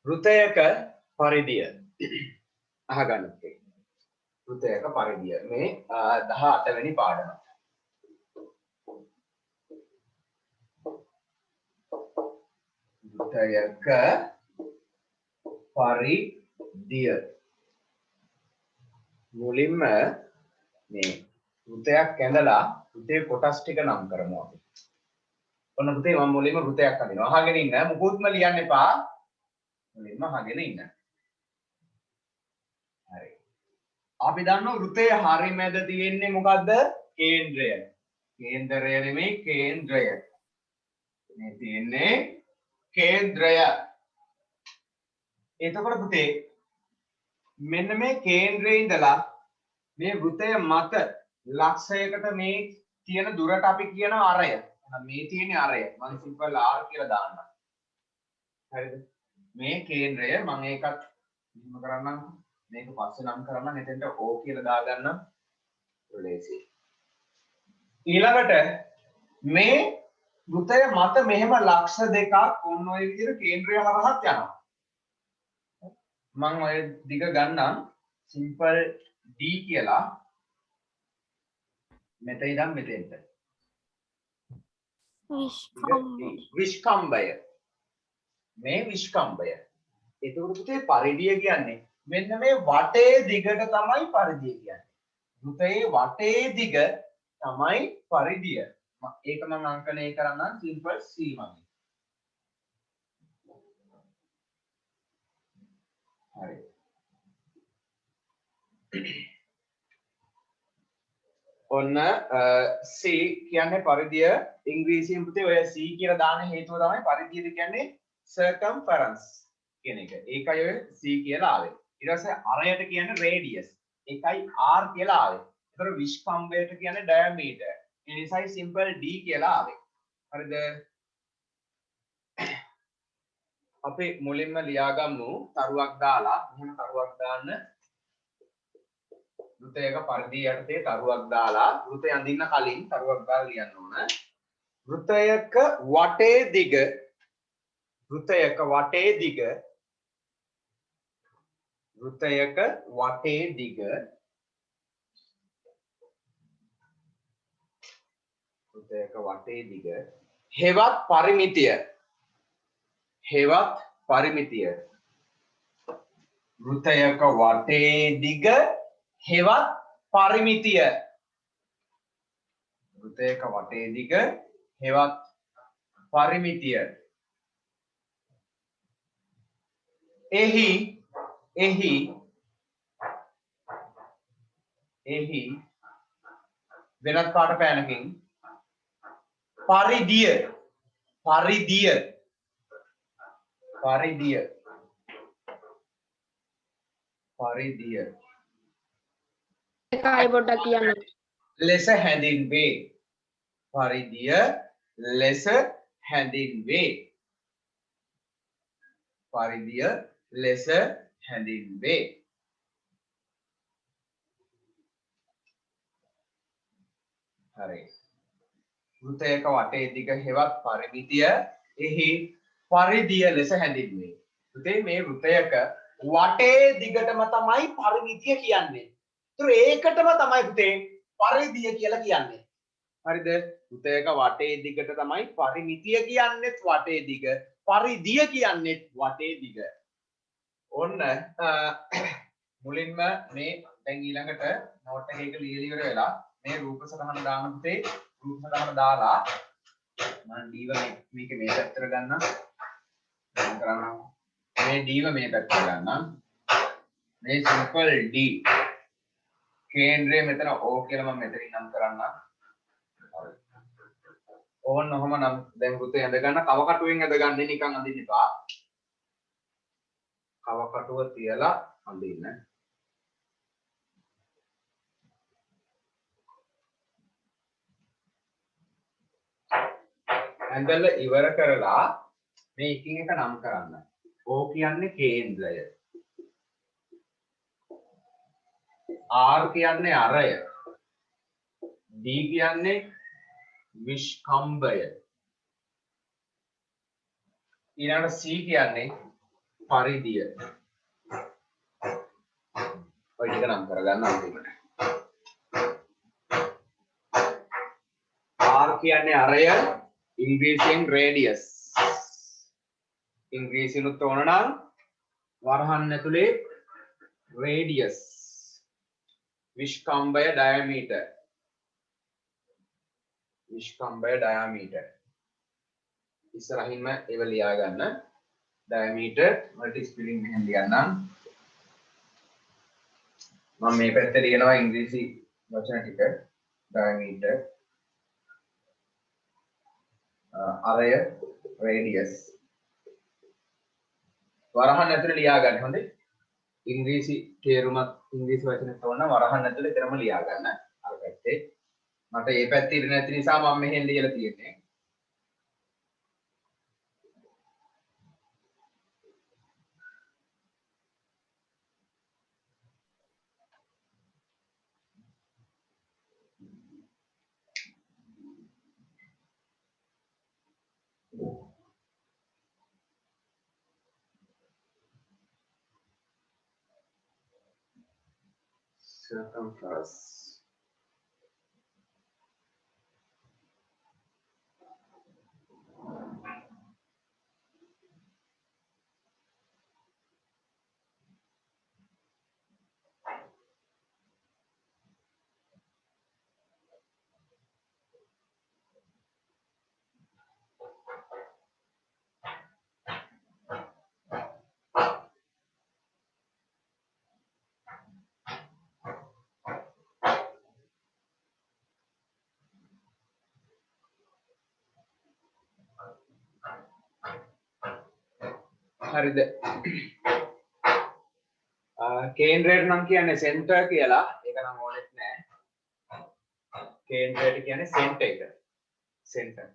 වෘතයක පරිධිය අහගන්න. වෘතයක පරිධිය මේ 18 වෙනි පාඩම. වෘතයක පරිධිය මුලින්ම මේ වෘතයක් ඇඳලා වෘතයේ කොටස් ටික නම් කරමු අපි. ඔන්න පුතේ මම මුලින්ම වෘතයක් අඳිනවා. අහගෙන ඉන්න. මුකුත්ම ලියන්න එපා. මුලින්ම අහගෙන ඉන්න. හරි. අපි දන්නවා වෘතයේ හරි මැද තියෙන්නේ මොකද්ද? කේන්ද්‍රය. කේන්දරය නෙමෙයි කේන්ද්‍රය. මේ තියෙන්නේ කේන්ද්‍රය. එතකොට පුතේ මෙන්න මේ කේන්ද්‍රයේ ඉඳලා මේ වෘතය මත ලක්ෂයකට මේ තියෙන දුරට අපි කියන අරය. මේ තියෙන අරය මම සිම්පල් r කියලා දාන්නම්. හරිද? මේ කේන්ද්‍රය මම ඒකත් නිම කරන්නම්. මේක පස්සේ නම් කරන්නම්. එතෙන්ට o කියලා දාගන්නම්. ලේසි. ඊළඟට මේ වෘතය මත මෙහෙම ලක්ෂ දෙකක් ඔන්න ඔය විදිහට කේන්ද්‍රය හරහාත් යනවා. මම ඔය දිග ගන්නම් සිම්පල් d කියලා. මෙතන ඉඳන් මෙතෙන්ට. විස්කම්බය. මේ විස්කම්බය. එතකොට පුතේ පරිධිය කියන්නේ මෙන්න මේ වටේ දිගට තමයි පරිධිය කියන්නේ. වෘතයේ වටේ දිග තමයි පරිධිය. ඒක මම අංකණය කරන්නම් සිම්පල් c මගින්. හරි. ඔන්න c කියන්නේ පරිධිය. ඉංග්‍රීසියෙන් පුතේ ඔය c කියලා දාන හේතුව තමයි පරිධියද කියන්නේ circumference කියන එක. ඒකයි ඔය c කියලා ආවේ. ඊට පස්සේ අරයට කියන්නේ radius. ඒකයි r කියලා ආවේ. ඒතර විස්කම්බයට කියන්නේ diameter. ඒ නිසායි simple d කියලා ආවේ. හරිද? අපි මුලින්ම ලියාගමු තරුවක් දාලා. මොන තරුවක් දාන්න? වෘතයක පරිධිය යටතේ තරුවක් දාලා වෘතය අඳින්න කලින් තරුවක් දාලා ලියන්න ඕන. වෘතයක වටේ දිග වෘතයක වටේ දිග වෘතයක වටේ දිග වෘතයක වටේ දිග හෙවත් පරිමිතිය හෙවත් පරිමිතිය වෘතයක වටේ දිග හෙවත් පරිමිතිය වෘතයක වටේ දිග හෙවත් පරිමිතිය එහි වෙනත් පාට පෑනකින් පරිධිය එකයි පොඩ්ඩක් කියන්න. ලෙස හැඳින්වේ. පරිධිය ලෙස හැඳින්වේ. පරිධිය ලෙස හැඳින්වේ. හරි. වෘතයක වටේ දිග හෙවත් පරිමිතිය එහි පරිධිය ලෙස හැඳින්වේ. පුතේ මේ වෘතයක වටේ දිගටම තමයි පරිමිතිය කියන්නේ. ඒතර ඒකටම තමයි පුතේ පරිධිය කියලා කියන්නේ. හරිද? වෘතයක වටේ දිගට තමයි පරිමිතිය කියන්නේත් වටේ දිග, පරිධිය කියන්නේත් වටේ දිග. ඔන්න මුලින්ම මේ දැන් ඊළඟට නෝට් එකක ලියලා ඉවර වෙලා මේ රූප සටහන දාන පුතේ රූප සටහන දාලා මම ඩීව මේක මේ පැත්තට ගන්නම්. මේ ඩීව මේ පැත්තට ගන්නම්. මේ සිම්පල් ඩී කේන්ද්‍රය මෙතන O කියලා මම මෙතනින් නම් කරන්නම්. හරි. ඕන්න ඔහම නම් දැන් පුතේ ඇඳ ගන්න කව කටුවෙන් ඇඳ ගන්න නිකන් අඳින්න එපා. කව කටුව තියලා අඳින්න. ඇඳල ඉවර කරලා මේ එකින් එක නම් කරන්න. O කියන්නේ කේන්ද්‍රය. R කියන්නේ අරය. D කියන්නේ විස්කම්බය. ඊළඟට C කියන්නේ පරිදිය. ඔය ටික නම් කරගන්න අන්තිමට. R කියන්නේ අරය, ඉංග්‍රීසියෙන් රේඩියස්. ඉංග්‍රීසියෙන්ුත් ඕන නම් වරහන් ඇතුලේ රේඩියස්. විස්කම්බය ඩයමීටර්. විස්කම්බය ඩයමීටර්. ඉස්සරහින්ම ඒව ලියා ගන්න. ඩයමීටර් වලට ස්පෙලිං මෙහෙම ලියන්නම්. මම මේ පැත්තේ ලියනවා ඉංග්‍රීසි වචන ටික. ඩයමීටර්, අරය, රේඩියස්. වරහන් ඇතුලේ ලියා ගන්න. හොඳේ. ඉංග්‍රීසි තේරුමත් ඉංග්‍රීසි වචන තෝරන වරහන් ඇතුලේ තරම ලියා ගන්න. අර පැත්තේ. මට මේ පැත්තේ ඉඳ නැති නිසා මම මෙහෙන් ලියලා තියෙන්නේ. Circumference. හරිද? කේන්ද්‍රයට නම් කියන්නේ සෙන්ටර් කියලා. ඒක නම් ඕනෙත් නෑ. කේන්ද්‍රයට කියන්නේ සෙන්ටර් එක. සෙන්ටර්.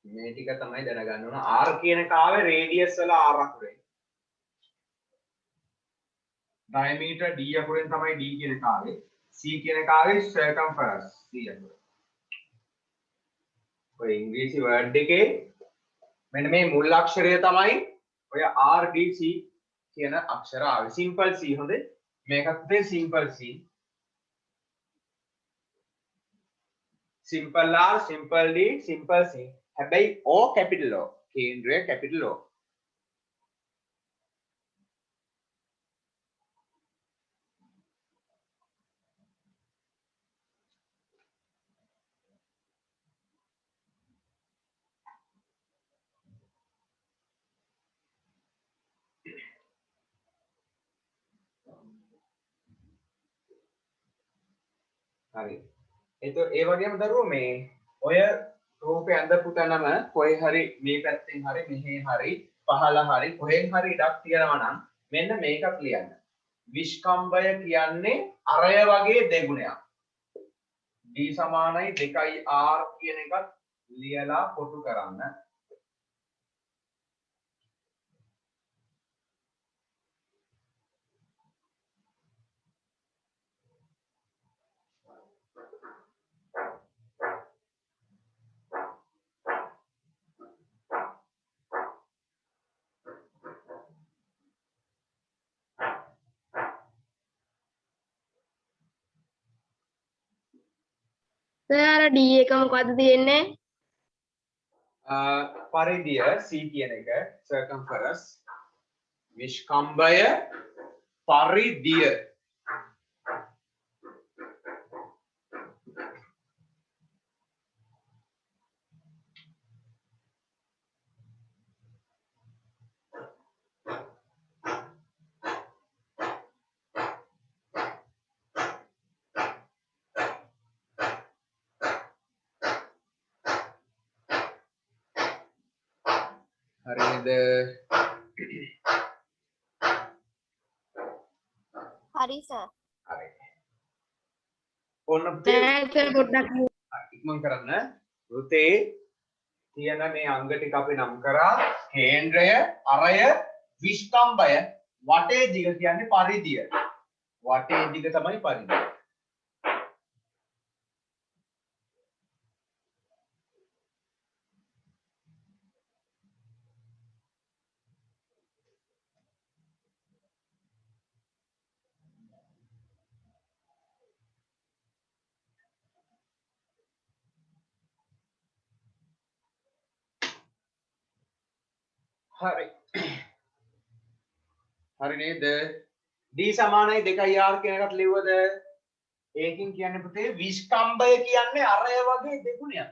මේ ටික තමයි දැනගන්න ඕන. R කියන කාවේ රේඩියස් වල R අකුරේ. ඩයමීටර් D අකුරෙන් තමයි D කියන කාවේ. C කියන කාවේ circumference C අකුර. ඔය ඉංග්‍රීසි වර්ඩ් එකේ මෙන්න මේ මුල් අක්ෂරය තමයි ඔය RDC කියන අක්ෂර ආවේ. සිම්පල් C හොඳේ. මේකත් simple C. Simple R, simple D, simple C. හැබැයි O කැපිටල් O. කේන්ද්‍රය කැපිටල් O. හරි. ඒ වගේම දරුවෝ මේ ඔය රූපේ අඳපු තැනම කොයි හරි මේ පැත්තෙන් හරි මෙහේ හරි පහළ හරි කොහෙන් හරි ඉඩක් තියෙනවා නම් මෙන්න මේකත් ලියන්න. විස්කම්බය කියන්නේ අරය වගේ දෙගුණයක්. D සමානයි 2R කියන එකත් ලියලා කොටු කරන්න. සර් D එක මොකද්ද තියෙන්නේ? පරිදිය C කියන එක circumference විස්කම්බය පරිදිය හරිද? හරි සර්. හරි. ඔන්න සර් පොඩ්ඩක් ඉක්මන් කරන්න. වෘතේ තියෙන මේ අංග ටික අපි නම් කරා. කේන්ද්‍රය, අරය, විස්කම්බය, වටේ දිග කියන්නේ පරිදිය. වටේ දිග තමයි පරිදිය. හරි. හරි නේද? D සමානයි 2r කියන එකත් ලිව්වද? ඒකින් කියන්නේ පුතේ විස්කම්භය කියන්නේ අරය වගේ දෙගුණයක්.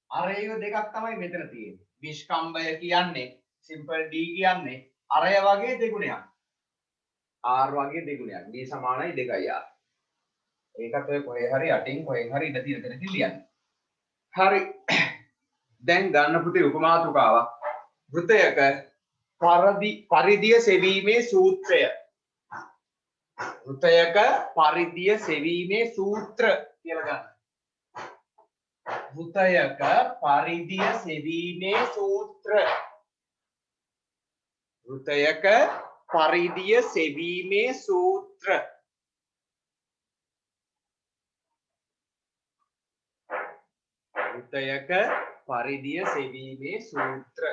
අරය දෙකක් තමයි මෙතන තියෙන්නේ. විස්කම්භය කියන්නේ සිම්පල් D කියන්නේ අරය වගේ දෙගුණයක්. r වගේ දෙගුණයක්. D සමානයි 2r. ඒකත් ඔය කොහේ හරි යටින් කොහෙන් හරි ඉඳ තියෙන තැනකින් ලියන්න. හරි. දැන් ගන්න පුතේ උපමාතෘකාවක්. වෘතයක පරිධිය සෙවීමේ සූත්‍රය. වෘතයක පරිධිය සෙවීමේ සූත්‍ර කියලා ගන්න. වෘතයක පරිධිය සෙවීමේ සූත්‍ර. වෘතයක පරිධිය සෙවීමේ සූත්‍ර. වෘතයක පරිධිය සෙවීමේ සූත්‍ර.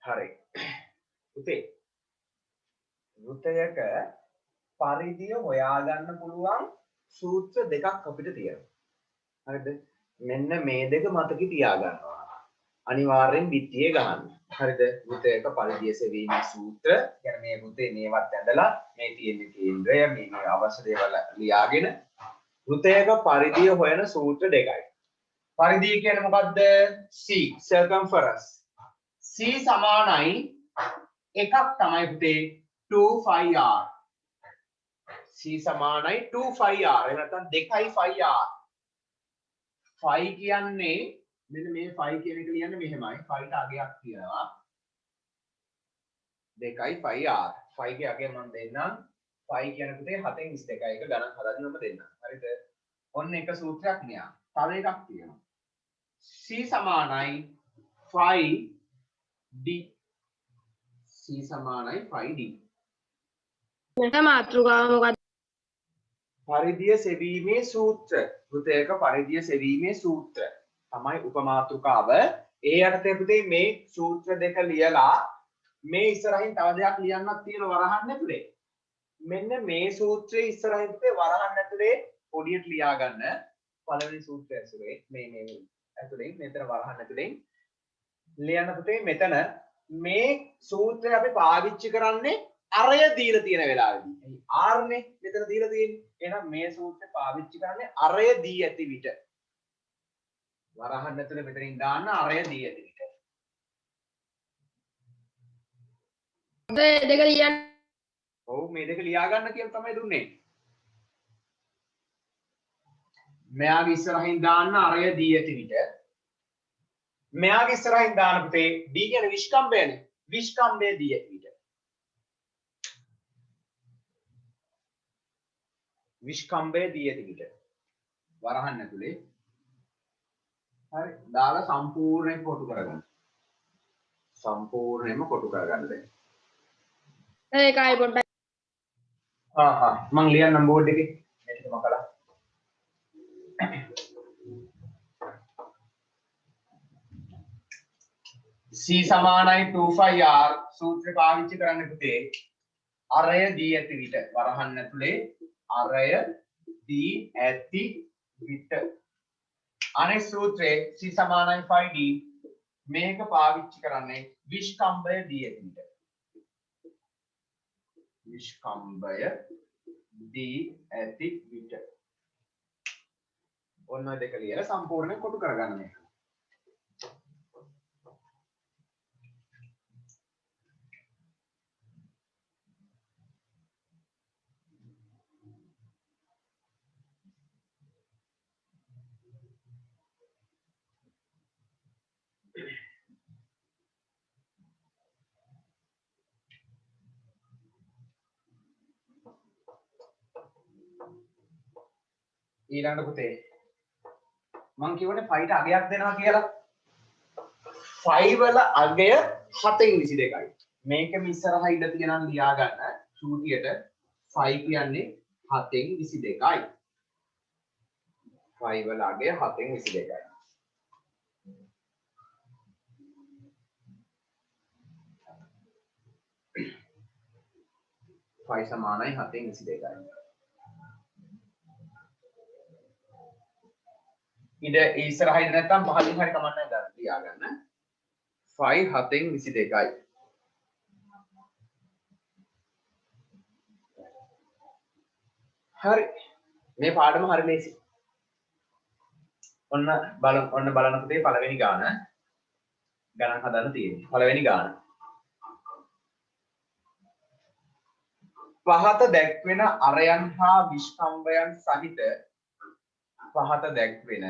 හරි. පුතේ වෘතයක පරිධිය හොයාගන්න පුළුවන් සූත්‍ර දෙකක් අපිට තියෙනවා. හරිද? මෙන්න මේ දෙක මතක තියාගන්නවා. අනිවාර්යෙන් පිටියේ ගහන්න. හරිද? වෘතයක පරිධිය සෙවීමේ සූත්‍ර කියන්නේ මේ වෘතේ මේවත් ඇඳලා මේ තියෙන කේන්ද්‍රය මේ අවශ්‍ය දේවල් ලියාගෙන වෘතයක පරිධිය හොයන සූත්‍ර දෙකයි. පරිධිය කියන්නේ මොකද්ද? C circumference. C සමානයි එකක් තමයි පුතේ 2πr. C සමානයි 2πr. එහෙම නැත්නම් 2πr. phi කියන්නේ මෙන්න මේ phi කියන එක ලියන්නේ මෙහෙමයි. phi ට අගයක් තියෙනවා. 2πr. phi ගේ අගය මම දෙන්නම්. phi කියන පුතේ 7න් 22 එක ගණන් හදන්න මම දෙන්නම්. හරිද? ඔන්න එක සූත්‍රයක් මෙයා. තව එකක් තියෙනවා. C සමානයි phi d. C සමානයි phi d. මට මාතෘකාව මොකක්ද? පරිධිය සෙවීමේ සූත්‍ර. වෘතයක පරිධිය සෙවීමේ සූත්‍ර තමයි උපමාතෘකාව. ඒ යටතේ පුතේ මේ සූත්‍ර දෙක ලියලා මේ ඉස්සරහින් තව දෙයක් ලියන්නත් තියෙන වරහන් ඇතුලේ. මෙන්න මේ සූත්‍රයේ ඉස්සරහින් පුතේ වරහන් ඇතුලේ පොඩියට ලියා ගන්න. පළවෙනි සූත්‍රය ඇතුලේ මේ ඇතුලේ මෙතන වරහන් ඇතුලේ ලියන්න පුතේ මෙතන මේ සූත්‍රය අපි පාවිච්චි කරන්නේ අරය දීලා තියෙන වෙලාවෙදී. r නේ මෙතන දීලා තියෙන්නේ. එහෙනම් මේ සූත්‍රය පාවිච්චි කරන්නේ අරය දී ඇති විට. වරහන් ඇතුලේ මෙතනින් දාන්න අරය දී ඇති විට. මේ දෙක ලියන්න. ඔව් මේ දෙක ලියා ගන්න කියලා තමයි දුන්නේ. මෙයාගේ ඉස්සරහින් දාන්න අරය දී ඇති විට. මෙයාගේ ඉස්සරහින් දාන්න පුතේ d කියන්නේ විස්කම්භයනේ. විස්කම්භය දී ඇති විට. විස්කම්භය දී ඇති විට. වරහන් ඇතුලේ. හරි. දාලා සම්පූර්ණයෙන් කොටු කරගන්න. සම්පූර්ණයෙන්ම කොටු කරගන්න දැන්. ඒකයි පොඩ්ඩක්. මං ලියන්නම් බෝඩ් එකේ. මේ ටික මකලා. C සමානයි 2πr සූත්‍රය පාවිච්චි කරන්න පුතේ අරය දී ඇති විට වරහන් ඇතුලේ අරය දී ඇති විට අනෙක් සූත්‍රයේ C සමානයි 5d මේක පාවිච්චි කරන්නේ විස්කම්භය දී ඇති විට විස්කම්භය දී ඇති විට ඔන්න දෙක ලියලා සම්පූර්ණයෙන් කොටු කරගන්න මේක. ඊළඟට පුතේ මං කියවනේ 5 ට අගයක් දෙනවා කියලා. 5 වල අගය 7න් 22යි. මේකෙම ඉස්සරහා ඉඳ තියනම් ලියා ගන්න චූටියට 5 කියන්නේ 7න් 22යි. 5 වල අගය 7න් 22යි. ෆයි සමානයි 7න් 22යි. ඉඩ ඉස්සරහා ඉඳ නැත්තම් පහලින් හරි කමක් නැහැ දාන්න තියාගන්න 5 7න් 22යි හරි මේ පාඩම හරි ලේසි ඔන්න බලන්න පුතේ පළවෙනි ගාන ගණන් හදන්න තියෙන්නේ පළවෙනි ගාන පහත දැක්වෙන අරයන් හා විස්කම්බයන් සහිත පහත දැක්වෙන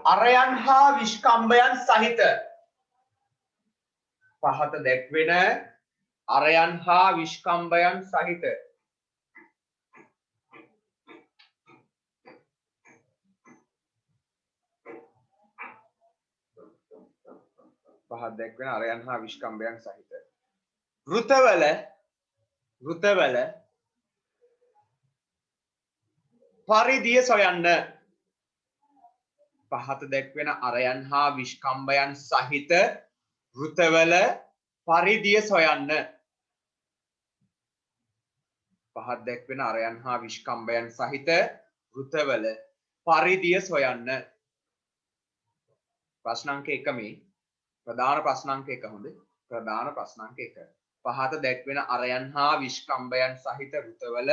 අරයන් හා විස්කම්බයන් සහිත පහත දැක්වෙන අරයන් හා විස්කම්බයන් සහිත පහත දැක්වෙන අරයන් හා විස්කම්බයන් සහිත වෘතවල පරිදිය සොයන්න පහත දැක්වෙන අරයන් හා විස්කම්බයන් සහිත වෘතවල පරිදිය සොයන්න පහත දැක්වෙන අරයන් හා විස්කම්බයන් සහිත වෘතවල පරිදිය සොයන්න ප්‍රශ්නාංක 1 මේ ප්‍රධාන ප්‍රශ්නාංක 1 හොඳ ප්‍රධාන ප්‍රශ්නාංක 1 පහත දැක්වෙන අරයන් හා විස්කම්බයන් සහිත වෘතවල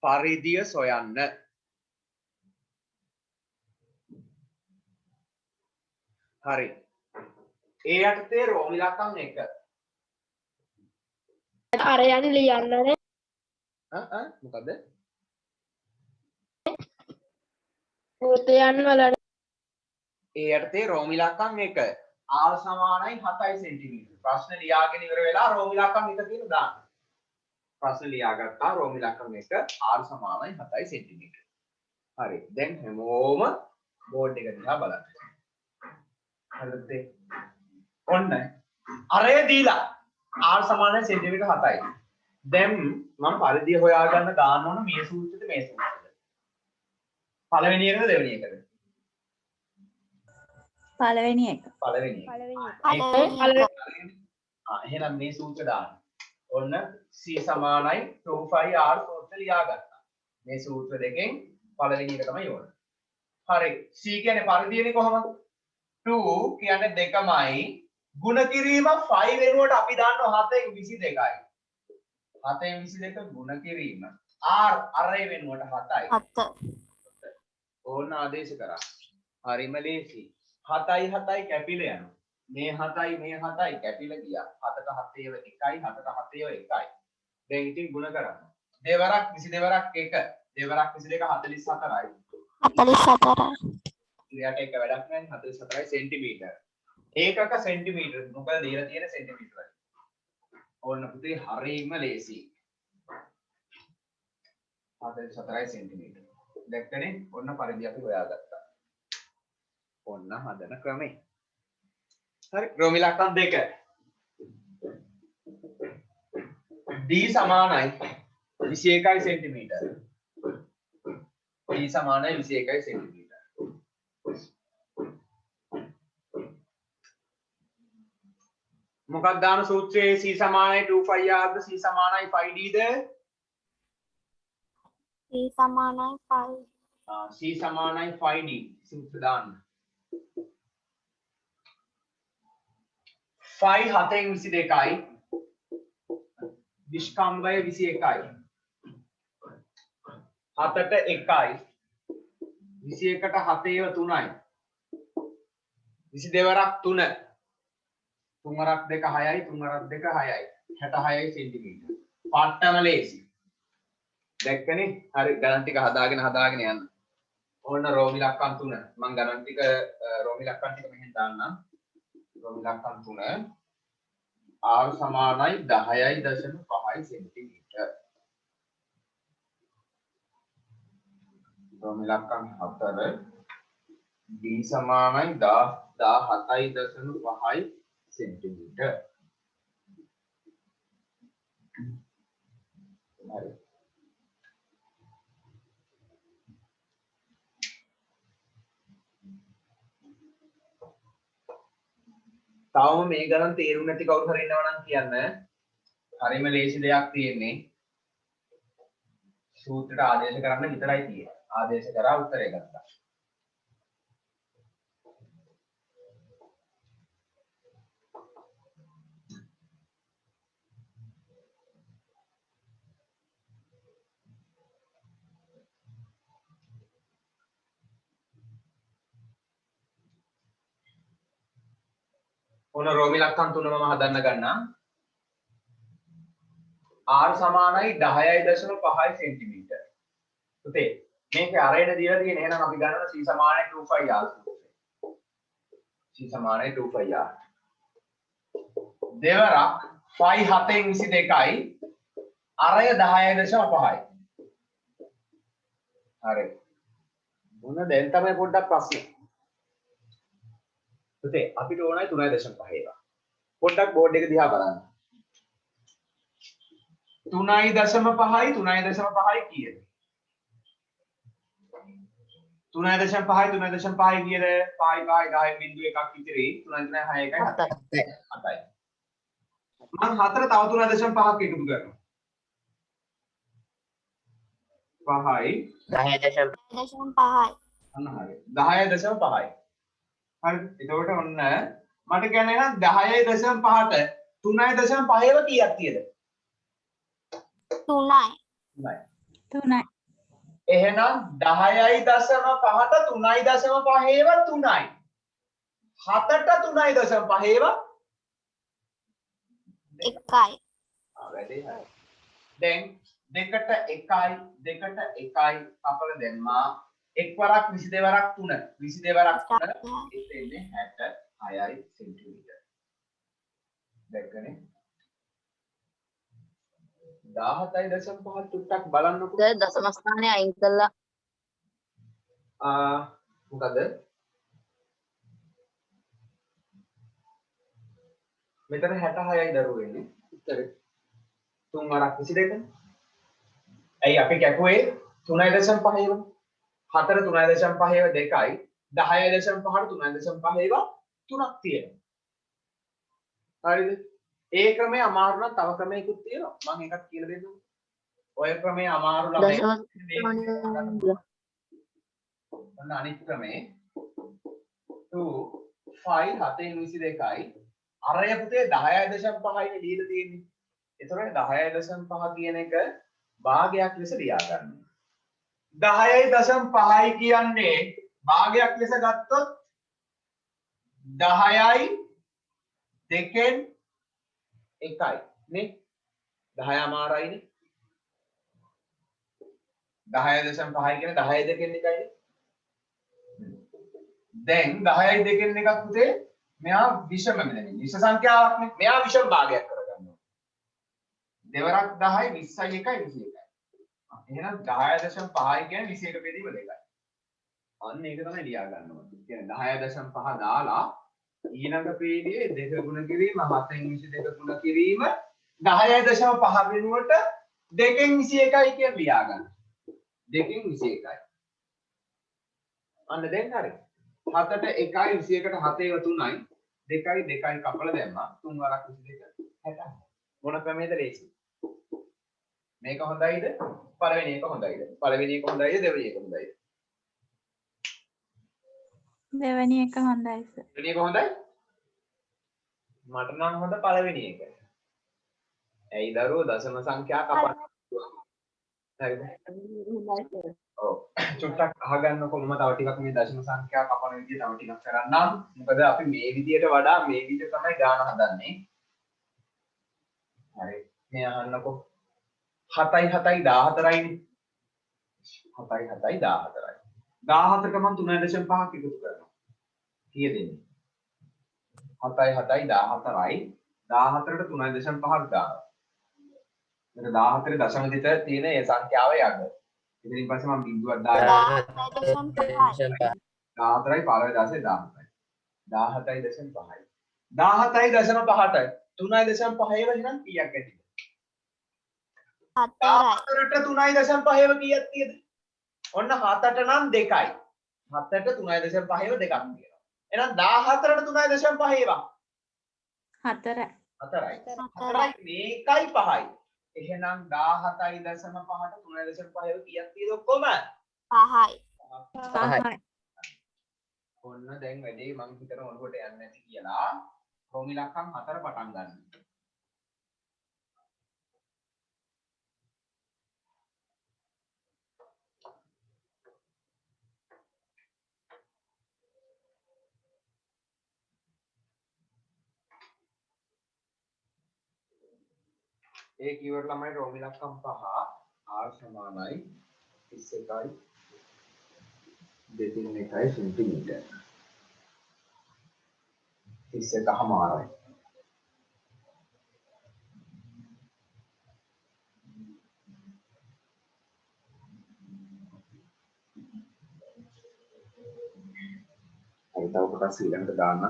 පරිදිය සොයන්න හරි ඒ යටතේ රෝම ඉලක්කම් 1 අරයන් ලියන්න නේ මොකද වෘතයන් වල ඒ යටතේ රෝම ඉලක්කම් 1 r සමානයි 7 සෙන්ටිමීටර ප්‍රශ්න ලියාගෙන ඉවර වෙලා රෝම ඉලක්කම් 1 කියලා දාන්න ප්‍රශ්න ලියාගත්තා රෝම ඉලක්කම් 1 r සමානයි 7 සෙන්ටිමීටර හරි දැන් හැමෝම බෝඩ් එක දිහා බලන්න හරිද ඔන්න අරය දීලා r සමානයි සෙන්ටිමීටර 7යි දැන් මම පරිධිය හොයාගන්න දාන්න ඕන මේ සූත්‍රෙද මේ සූත්‍රෙද පළවෙනි එකද දෙවෙනි එකද පළවෙනි එක. එහෙනම් මේ සූත්‍ර දාන්න. ඔන්න c සමානයි 2πr සූත්‍ර ලියාගත්තා. මේ සූත්‍ර දෙකෙන් පළවෙනි එක තමයි ඕන. හරි. c කියන්නේ පරිධියනේ කොහමද? 2 කියන්නේ 2මයි ගුණ කිරීම 5 වෙනුවට අපි දාන්නවා 7න් 22යි. 7න් 22 ගුණ කිරීම r අරේ වෙනුවට 7යි. 7. ඕන ආදේශ කරා. හරිම ලේසි. 7යි 7යි කැපිලා යනවා. මේ 7යි මේ 7යි කැපිලා ගියා. 7ට 7 ඒව 1යි 7ට 7 ඒව 1යි. දැන් ඉතින් ගුණ කරන්න. දෙවරක් 22ක් 1. දෙවරක් 22 44යි. 44. ක්‍රියාට එක වැඩක් නැහැ 44යි සෙන්ටිමීටර. ඒකක සෙන්ටිමීටර. මොකද දීලා තියෙන සෙන්ටිමීටරයි. ඕන්න පුතේ හරිම ලේසි. 44යි සෙන්ටිමීටර. දැක්කනේ? ඔන්න පරිදි අපි හොයාගත්තා. ඔන්න හදන ක්‍රමේ. හරි රෝම ඉලක්කම් 2. d සමානයි 21යි සෙන්ටිමීටර. d සමානයි 21යි සෙන්ටිමීටර. මොකක්ද දාන සූත්‍රයේ c සමානයි 2πr ද c සමානයි 5d ද c සමානයි 5. c සමානයි 5d සූත්‍ර දාන්න 5 7න් 22යි විස්කම්බය 21යි 7ට 1යි 21ට 7 ඒව 3යි 22 වරක් 3 3 වරක් 2 6යි 3 වරක් 2 6යි 66යි සෙන්ටිමීටර පාට්ටම ලේසි දැක්කනේ හරි ගණන් ටික හදාගෙන යන්න ඕන්න රෝම ඉලක්කම් 3 මම ගණන් ටික රෝම ඉලක්කම් ටික මෙහෙන් දාන්නම් රෝම ඉලක්කම් 3 r සමානයි 10.5 සෙන්ටිමීටර රෝම ඉලක්කම් 4 d සමානයි 17.5 සෙන්ටිමීටර හරි තවම මේ ගණන් තේරුම් නැති කවුරු හරි ඉන්නවා නම් කියන්න. හරිම ලේසි දෙයක් තියෙන්නේ. සූත්‍රයට ආදේශ කරන්න විතරයි තියෙන්නේ. ආදේශ කරා උත්තරේ ගත්තා. ඔන්න රෝමි ලක්ෂණ තුන මම හදන්න ගන්නම්. R සමානයි 10.5 සෙන්ටිමීටර. පුතේ මේකේ අරගෙන දීලා තියෙන එහෙනම් අපි ගන්නවා C සමානයි 2πr. C සමානයි 2πr. දෙවරක් phi 7/22යි අරය 10.5යි. හරි. මොන දැන් තමයි පොඩ්ඩක් ප්‍රශ්නේ. පුතේ අපිට ඕනයි 3.5 ඒවා. පොඩ්ඩක් බෝඩ් එක දිහා බලන්න. 3.5යි 3.5යි කීයද? 3.5යි 3.5යි කීයද? 5 බිංදුව එකක් ඉතිරි 3.6 එකයි 7යි. මම 4 තව 3.5ක් එකතු කරනවා. 5යි 10.5යි. අන්න හරි. 10.5යි. හරි. එතකොට ඔන්න මට කියන්නේ නම් 10.5ට 3.5ව කීයක් තියෙද? 3යි. 3යි. එහෙනම් 10.5ට 3.5ව 3යි. 7ට 3.5ව 1යි. වැඩේ හරි. දැන් 2ට 1යි 2ට 1යි කපල දැම්මා. එක් වරක් 22 වරක් 3 22 වරක් 3 එතෙන්නේ 66යි සෙන්ටිමීටර. දැක්කනේ? 17.5 ටුට්ටක් බලන්නකෝ. දශම ස්ථානය අයින් කළා. මොකද? මෙතන 66යි දරුවෝ වෙන්නේ. උත්තරේ 3 වරක් 22. ඇයි අපි කැපුවේ 3.5ව? 4 3.5ව 2යි 10.5ට 3.5ව 3ක් තියෙනවා. හරිද? ඒ ක්‍රමය අමාරු නම් තව ක්‍රමයකුත් තියෙනවා. මම එකක් කියලා දෙන්නම්. ඔය ක්‍රමය අමාරු ළමයි. ඔන්න අනිත් ක්‍රමේ 2 5 7/22යි අරය පුතේ 10.5යි දීලා තියෙන්නේ. ඒතකොට 10.5 කියන එක භාගයක් ලෙස ලියා ගන්න. 10.5යි කියන්නේ භාගයක් ලෙස ගත්තොත් 10යි 2න් 1යි නේ 10 අමාරයිනේ 10.5යි කියන්නේ 10 2න් 1යි දැන් 10යි 2න් 1ක් පුතේ මෙයා විෂම මෙතන විෂ සංඛ්‍යාවක් නේ මෙයා විෂම භාගයක් කරගන්නවා දෙවරක් 10යි 20යි 1යි 21යි එහෙනම් 10.5යි කියන්නේ 21 බෙදීම 2යි අන්න ඒක තමයි ලියා ගන්න ඕනේ කියන්නේ 10.5 දාලා ඊළඟ පීඩියේ 2 ගුණ කිරීම 7න් 22 ගුණ කිරීම 10.5 වෙනුවට 2න් 21යි කියලා ලියා ගන්න. 2න් 21යි. අන්න දැන් හරි. 7ට 1යි 21ට 7 3යි 2යි 2යි කපලා දැම්මා 3 වරක් 22 60. මොන ක්‍රමයේද ලේසි? මේක හොඳයිද? පළවෙනි එක හොඳයිද? පළවෙනි එක හොඳයිද? දෙවෙනි එක හොඳයිද? දෙවෙනි එක හොඳයි සර්. දෙවෙනි එක හොඳයි? මට නම් හොඳ පළවෙනි එක. ඇයි දරුවෝ දශම සංඛ්‍යා කපන්න. හරිද? ඔව්. චුට්ටක් අහගන්නකො මම තව ටිකක් මේ දශම සංඛ්‍යා කපන විදිය තව ටිකක් කරන්නම්. මොකද අපි මේ විදියට වඩා මේ විදිය තමයි ගාන හදන්නේ. හරි. මේ අහන්නකො. 7යි 7යි 14යිනේ. 7යි 7යි 14යි. 14ට මම 3.5ක් එකතු කරනවා. කීයද එන්නේ? 7යි 7යි 14යි 14ට 3.5ක් දානවා. මෙතන 14 දශම දෙක තියෙන ඒ සංඛ්‍යාව යන්න. ඉතින් පස්සේ මම බිංදුවක් දානවා. 14යි පළවෙනි දශේ 17යි. 17.5යි. 17.5ට 3.5ව එහෙනම් කීයක් ඇතිද? 14ට 3.5ව කීයක් තියෙද? ඔන්න 7ට නම් 2යි. 7ට 3.5ව දෙකක් තියෙනවා. එහෙනම් 14ට 3.5 ඒවා 4යි. 4යි. 4යි මේකයි 5යි. එහෙනම් 17.5ට 3.5 කීයක් තියෙද ඔක්කොම? 5යි. පහයි. ඔන්න දැන් වැඩේ මම හිතන ඔළුවට යන්නේ නැති කියලා රෝමිලක්කම් 4 පටන් ගන්න. ඒ කීවර ළමයි රෝමිලක්කම් 5 r සමානයි 31යි 2.1 සෙන්ටිමීටර 31.5යි. තව කොටස් ඊළඟට දාන්න.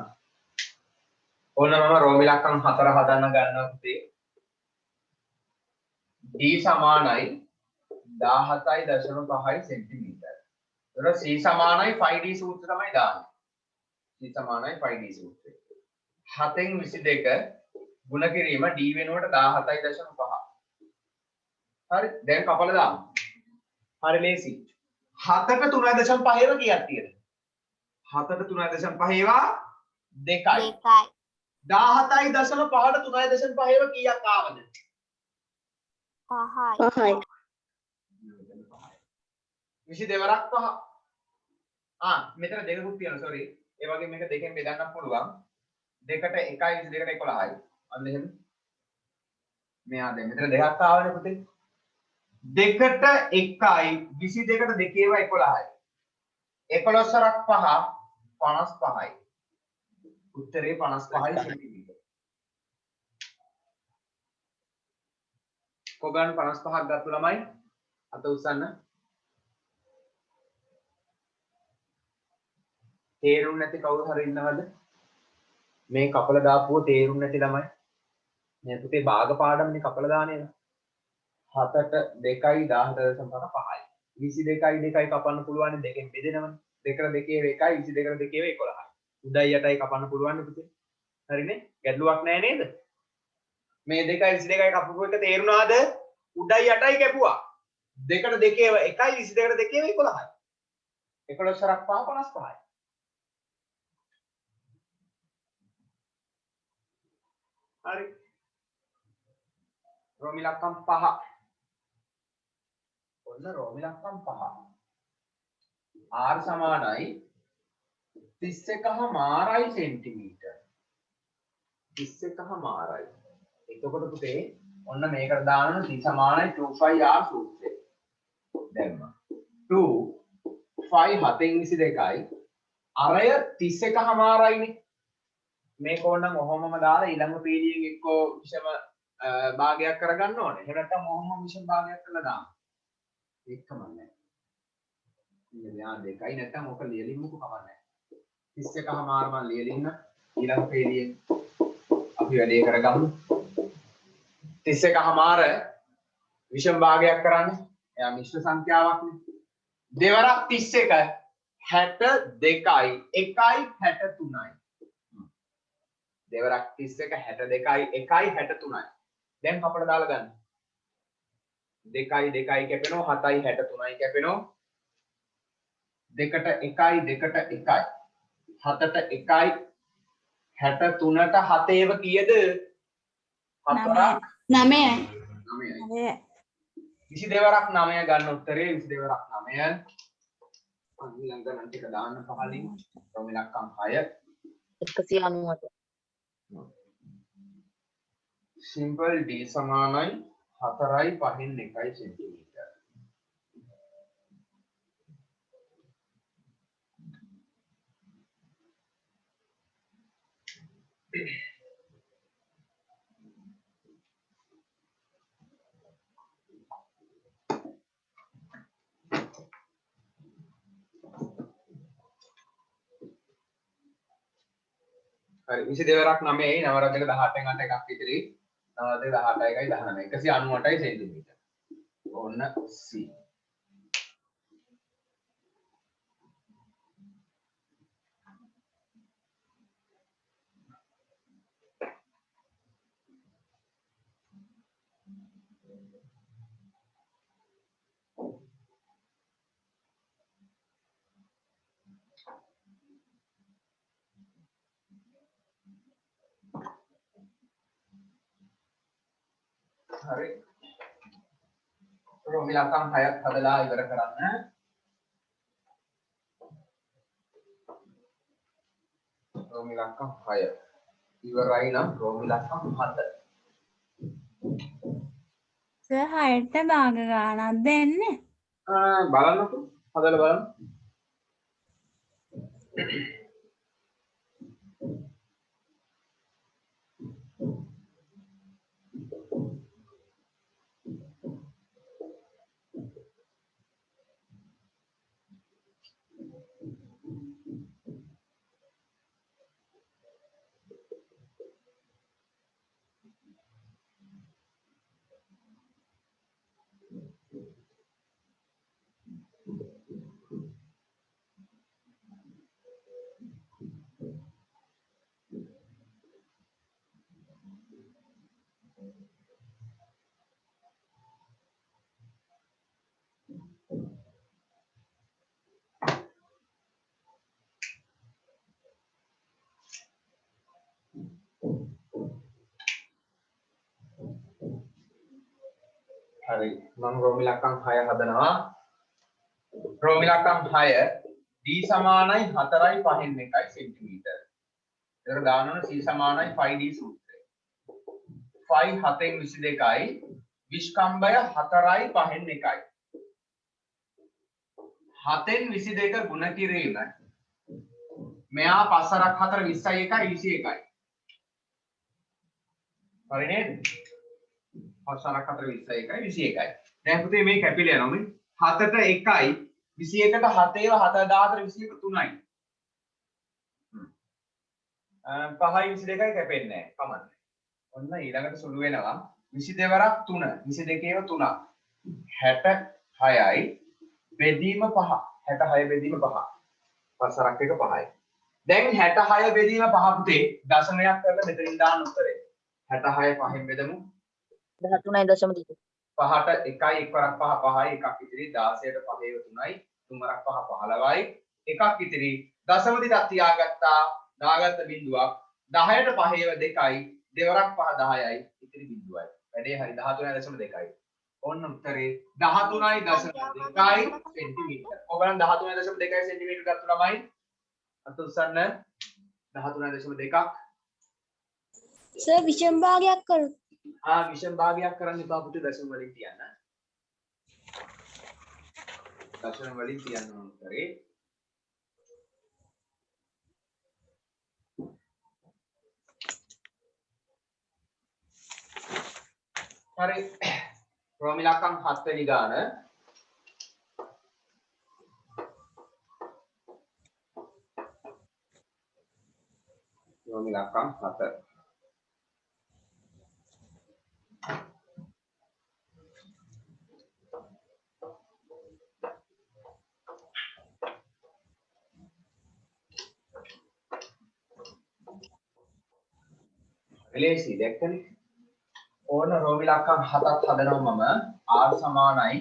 ඕන මම රෝමිලක්කම් 4 හදන්න ගන්නවා පුතේ. d සමානයි 17.5 සෙන්ටිමීටර. එතකොට c සමානයි 5d සූත්‍රය තමයි දාන්නේ. c සමානයි 5d සූත්‍රය. 7න් 22 ගුණ කිරීම d වෙනුවට 17.5. හරි දැන් කපලා දාමු. හරි ලේසි. 7ට 3.5 කීයක් තියෙද? 7ට 3.5 ඒවා 2යි. 17.5ට 3.5 කීයක් ආවද? 5යි. 22 වරක් 5. මෙතන දෙකකුත් තියෙනවා සෝරි. ඒ වගේ මේක දෙකෙන් බෙදන්නත් පුළුවන්. 2ට 1යි 22ට 11යි. අන්න එහෙම. මෙයා දැන් මෙතන දෙකක් ආවනේ පුතේ. 2ට 1යි 22ට 2 ඒවා 11යි. 11 වරක් 5 55යි. උත්තරේ 55යි සෙන්ටිමීටර. කොගන් 55ක් ගත්ත ළමයි අත උස්සන්න. තේරුම් නැති කවුරු හරි ඉන්නවද? මේ කපල දාපුව තේරුම් නැති ළමයි. මේ පුතේ භාග පාඩම්නේ කපල දාන්නේ නේ. 7ට 2යි 17.5යි. 22යි 2යි කපන්න පුළුවන් දෙකෙන් බෙදෙනවනේ. 2ට 2 1යි 22ට 2 11යි. උඩයි යටයි කපන්න පුළුවන් පුතේ. හරිනේ? ගැටලුවක් නැහැ නේද? මේ 2යි 22යි කපපු එක තේරුණාද? උඩයි යටයි කැපුවා. 2ට 2 1යි 22ට 2 11යි. 11 සරක් 5 55යි. හරි. රෝමිලක්කම් 5. ඔන්න රෝමිලක්කම් 5. r සමානයි 31.5 සෙන්ටිමීටර. 31.5යි. එතකොට පුතේ ඔන්න මේකට දාන්න c සමානයි 2πr සූත්‍රය. දැම්මා. 2 5 7න් 22යි. අරය 31.5යිනේ. මේක ඕනනම් ඔහොමම දාලා ඊළඟ පීඩියෙන් එක්කෝ විෂම භාගයක් කරගන්න ඕනේ. එහෙම නැත්නම් ඔහොම විෂම භාගයක් කරලා දාන්න. ඒකම නැහැ. ඉතින් යා දෙකයි නැත්නම් ඔක ලියලින්මුකෝ කමන්නේ. 31.5 මම ලියලින්න ඊළඟ පීඩියෙන් අපි වැඩේ කරගමු. 31.5 විෂම භාගයක් කරන්නේ. එයා මිශ්‍ර සංඛ්‍යාවක්නේ. දෙවරක් 31 62යි 1යි 63යි. දෙවරක් 31 62යි 1යි 63යි. දැන් කපලා දාලා ගන්න. 2යි 2යි කැපෙනවා 7යි 63යි කැපෙනවා. 2ට 1යි 2ට 1යි. 7ට 1යි 63ට 7 ඒව කීයද? 4ක් 9යි. 9යි. 22 වරක් 9 ගන්න උත්තරේ 22 වරක් 9. ඊළඟ ගණන් ටික දාන්න පහලින්. රෝමිලක්කම් 6. 190ට. සිම්පල් d සමානයි 4යි 5න් 1යි සෙන්ටිමීටර. හරි 22 වරක් 9යි 9 වරක් දෙක 18න් 8 එකක් ඉතිරි 9 දෙක 18යි 19යි 198යි සෙන්ටිමීටර. ඔන්න c. හරි රෝමිලකම් 6ක් හදලා ඉවර කරන්න රෝමිලකම් 6 ඉවරයි නම් රෝමිලකම් 7 සර් 6ට භාග ගානක් දෙන්නේ. බලන්නකෝ හදලා බලන්න හරි මම රෝමිලකම් 6 හදනවා රෝමිලකම් 6 d සමානයි 4යි 5න් 1යි සෙන්ටිමීටර. ඒතර දානවන c සමානයි 5d සූත්‍රය. 5 7න් 22යි විස්කම්භය 4යි 5න් 1යි. 7න් 22 ගුණ කිරීම මෙයා 5 4ක් 4 20යි 1යි 21යි. හරි නේද? 5 4ක් 4 20යි 1යි 21යි. දැන් පුතේ මේ කැපිලා යනවා මේ 7ට 1යි 21ට 7 ඒවා 7 14 21 3යි. 5යි 22යි කැපෙන්නේ නැහැ. කමන්නේ. ඔන්න ඊළඟට සුළු වෙනවා 22 වරක් 3 22 ඒවා 3ක් 66යි බෙදීම 5 66 බෙදීම 5 5 4ක් 1 5යි. දැන් 66 බෙදීම 5 පුතේ දශමයක් කරලා මෙතනින් දාන්න උත්තරේ 66 5න් බෙදමු 13.2. 5ට 1යි 1 වරක් 5 5යි එකක් ඉතිරි 16ට 5 ඒව 3යි 3 වරක් 5 15යි එකක් ඉතිරි දශම දිටක් තියාගත්තා දාගත්ත බිඳුවක් 10ට 5 ඒව 2යි දෙවරක් 5 10යි ඉතිරි බිඳුවයි වැඩේ හරි 13.2යි ඔන්න උත්තරේ 13.2යි සෙන්ටිමීටර ඔයගලන් 13.2යි සෙන්ටිමීටර ගත්ත ළමයි අත උස්සන්න 13.2ක් සර් විෂම භාගයක් කරොත් විෂම භාගයක් කරන්න එපා පුතේ දශම වලින් තියන්න. දශම වලින් තියන්න ඕන කරේ. හරි. රෝමිලකම් 7 වෙනි ගාන. රෝමිලකම් 7 ලේසි දැක්කනේ ඕන රෝමිලකම් 7ක් හදනවා මම r සමානයි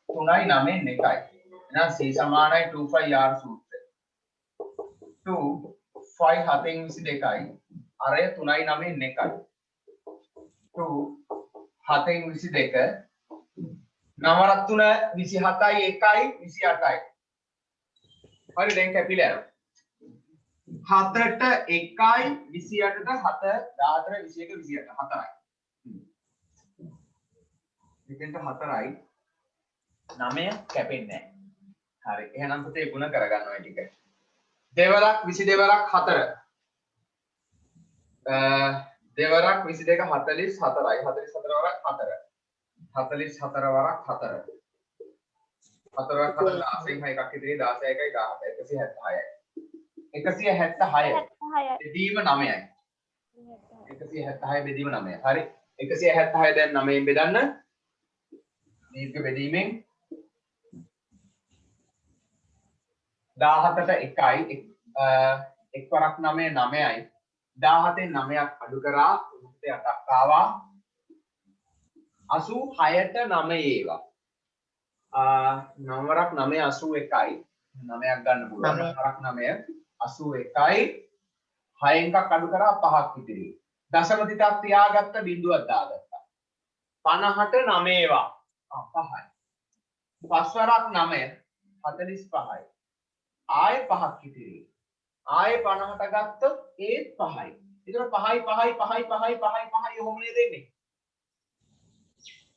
3යි 9න් 1යි එහෙනම් c සමානයි 2πr සූත්‍රය 2 5 7න් 22යි අරය 3යි 9න් 1යි 2 7න් 22 9ක් 3 27යි 1යි 28යි හරි දැන් කැපිලා යනවා 7ට 1යි 28ට 7 14 21 28 4යි. මෙතෙන්ට 4යි 9 කැපෙන්නේ නැහැ. හරි. එහෙනම් පුතේ ගුණ කරගන්නවා ටික. දෙවරක් 22 වරක් 4. දෙවරක් 22 44යි 44 වරක් 4. 44 වරක් 4. 4 වරක් 4 16යි එකක් ඉතිරි 16යි 17යි 176 බෙදීම 9යි 176 බෙදීම 9යි හරි 176 දැන් 9ෙන් බෙදන්න දීර්ඝ බෙදීමෙන් 17ට 1යි 1 වරක් 9 9යි 17න් 9ක් අඩු කරා 8ක් ආවා 86ට 9 ඒවා. 9 වරක් 9 81යි. 9ක් ගන්න පුළුවන්. 9 වරක් 9 81යි. 6 එකක් අඩු කරා 5ක් ඉතිරි. දශම තිතක් තියාගත්ත බිඳුවක් දාගත්තා. 50ට 9 ඒවා. 5යි. 5 වරක් 9 45යි. ආයේ 5ක් ඉතිරි. ආයේ 50ට ගත්තොත් ඒත් 5යි. ඒතර 5යි 5යි 5යි 5යි 5යි 5යි ඔහොම නේද එන්නේ?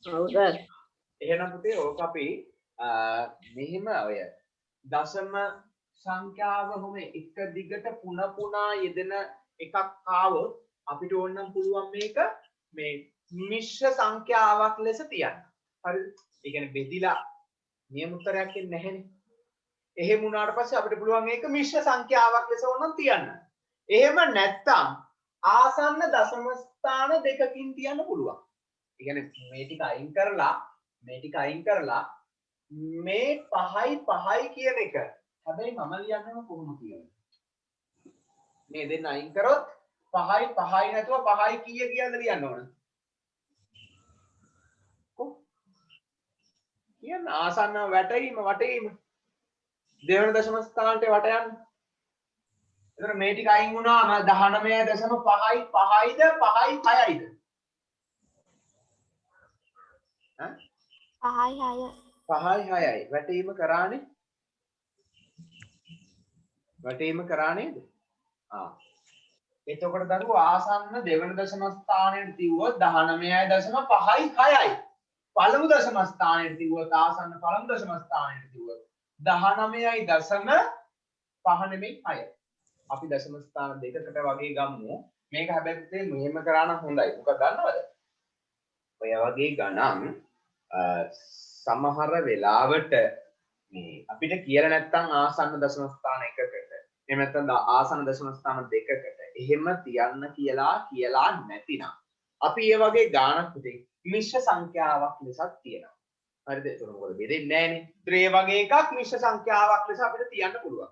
ඔව් සර්. එහෙනම් පුතේ ඕක අපි මෙහිම ඔය දශම සංඛ්‍යාව ඔහොම එක දිගට පුනා යෙදෙන එකක් ආවොත් අපිට ඕනනම් පුළුවන් මේක මේ මිශ්‍ර සංඛ්‍යාවක් ලෙස තියන්න. හරිද? ඒ කියන්නේ බෙදිලා නියම උත්තරයක් එන්නේ නැහෙනේ. එහෙම වුණාට පස්සේ අපිට පුළුවන් මේක මිශ්‍ර සංඛ්‍යාවක් ලෙස ඕනනම් තියන්න. එහෙම නැත්තම් ආසන්න දශම ස්ථාන දෙකකින් තියන්න පුළුවන්. ඒ කියන්නේ මේ ටික අයින් කරලා මේ 5යි 5යි කියන එක. හැබැයි මම ලියන්නම කොහොම කියන්නේ? මේ දෙන්න අයින් කරොත් 5යි 5යි නැතුව 5යි කීය කියලාද ලියන්න ඕන? කියන්න ආසන්න වටේීම දෙවන දශම ස්ථානට වට යන්න. එතන මේ ටික අයින් වුණාම 19.5යි 5යිද 5යි 6යිද? පහයි හය 5යි 6යි වැටීම කරානේ. නේද? එතකොට දරුවෝ ආසන්න දෙවන දශම ස්ථානයට තියුවොත් 19.5යි 6යි. පළමු දශම ස්ථානයට තියුවොත් ආසන්න පළමු දශම ස්ථානයට තියුවොත් 19.5 නෙමෙයි 6. අපි දශම ස්ථාන දෙකකට වගේ ගමු. මේක හැබැයි පුතේ මෙහෙම කරා නම් හොඳයි. මොකක්ද දන්නවද? ඔය වගේ ගණන් සමහර වෙලාවට මේ අපිට කියලා නැත්නම් ආසන්න දශම ස්ථාන එකකට එහෙම නැත්නම් ආසන්න දශම ස්ථාන දෙකකට එහෙම තියන්න කියලා නැතිනම් අපි මේ වගේ ගානක් පුතේ මිශ්‍ර සංඛ්‍යාවක් ලෙසක් තියනවා. හරිද? ඒක මොකද බෙදෙන්නේ නැහනේ. ඒ වගේ එකක් මිශ්‍ර සංඛ්‍යාවක් ලෙස අපිට තියන්න පුළුවන්.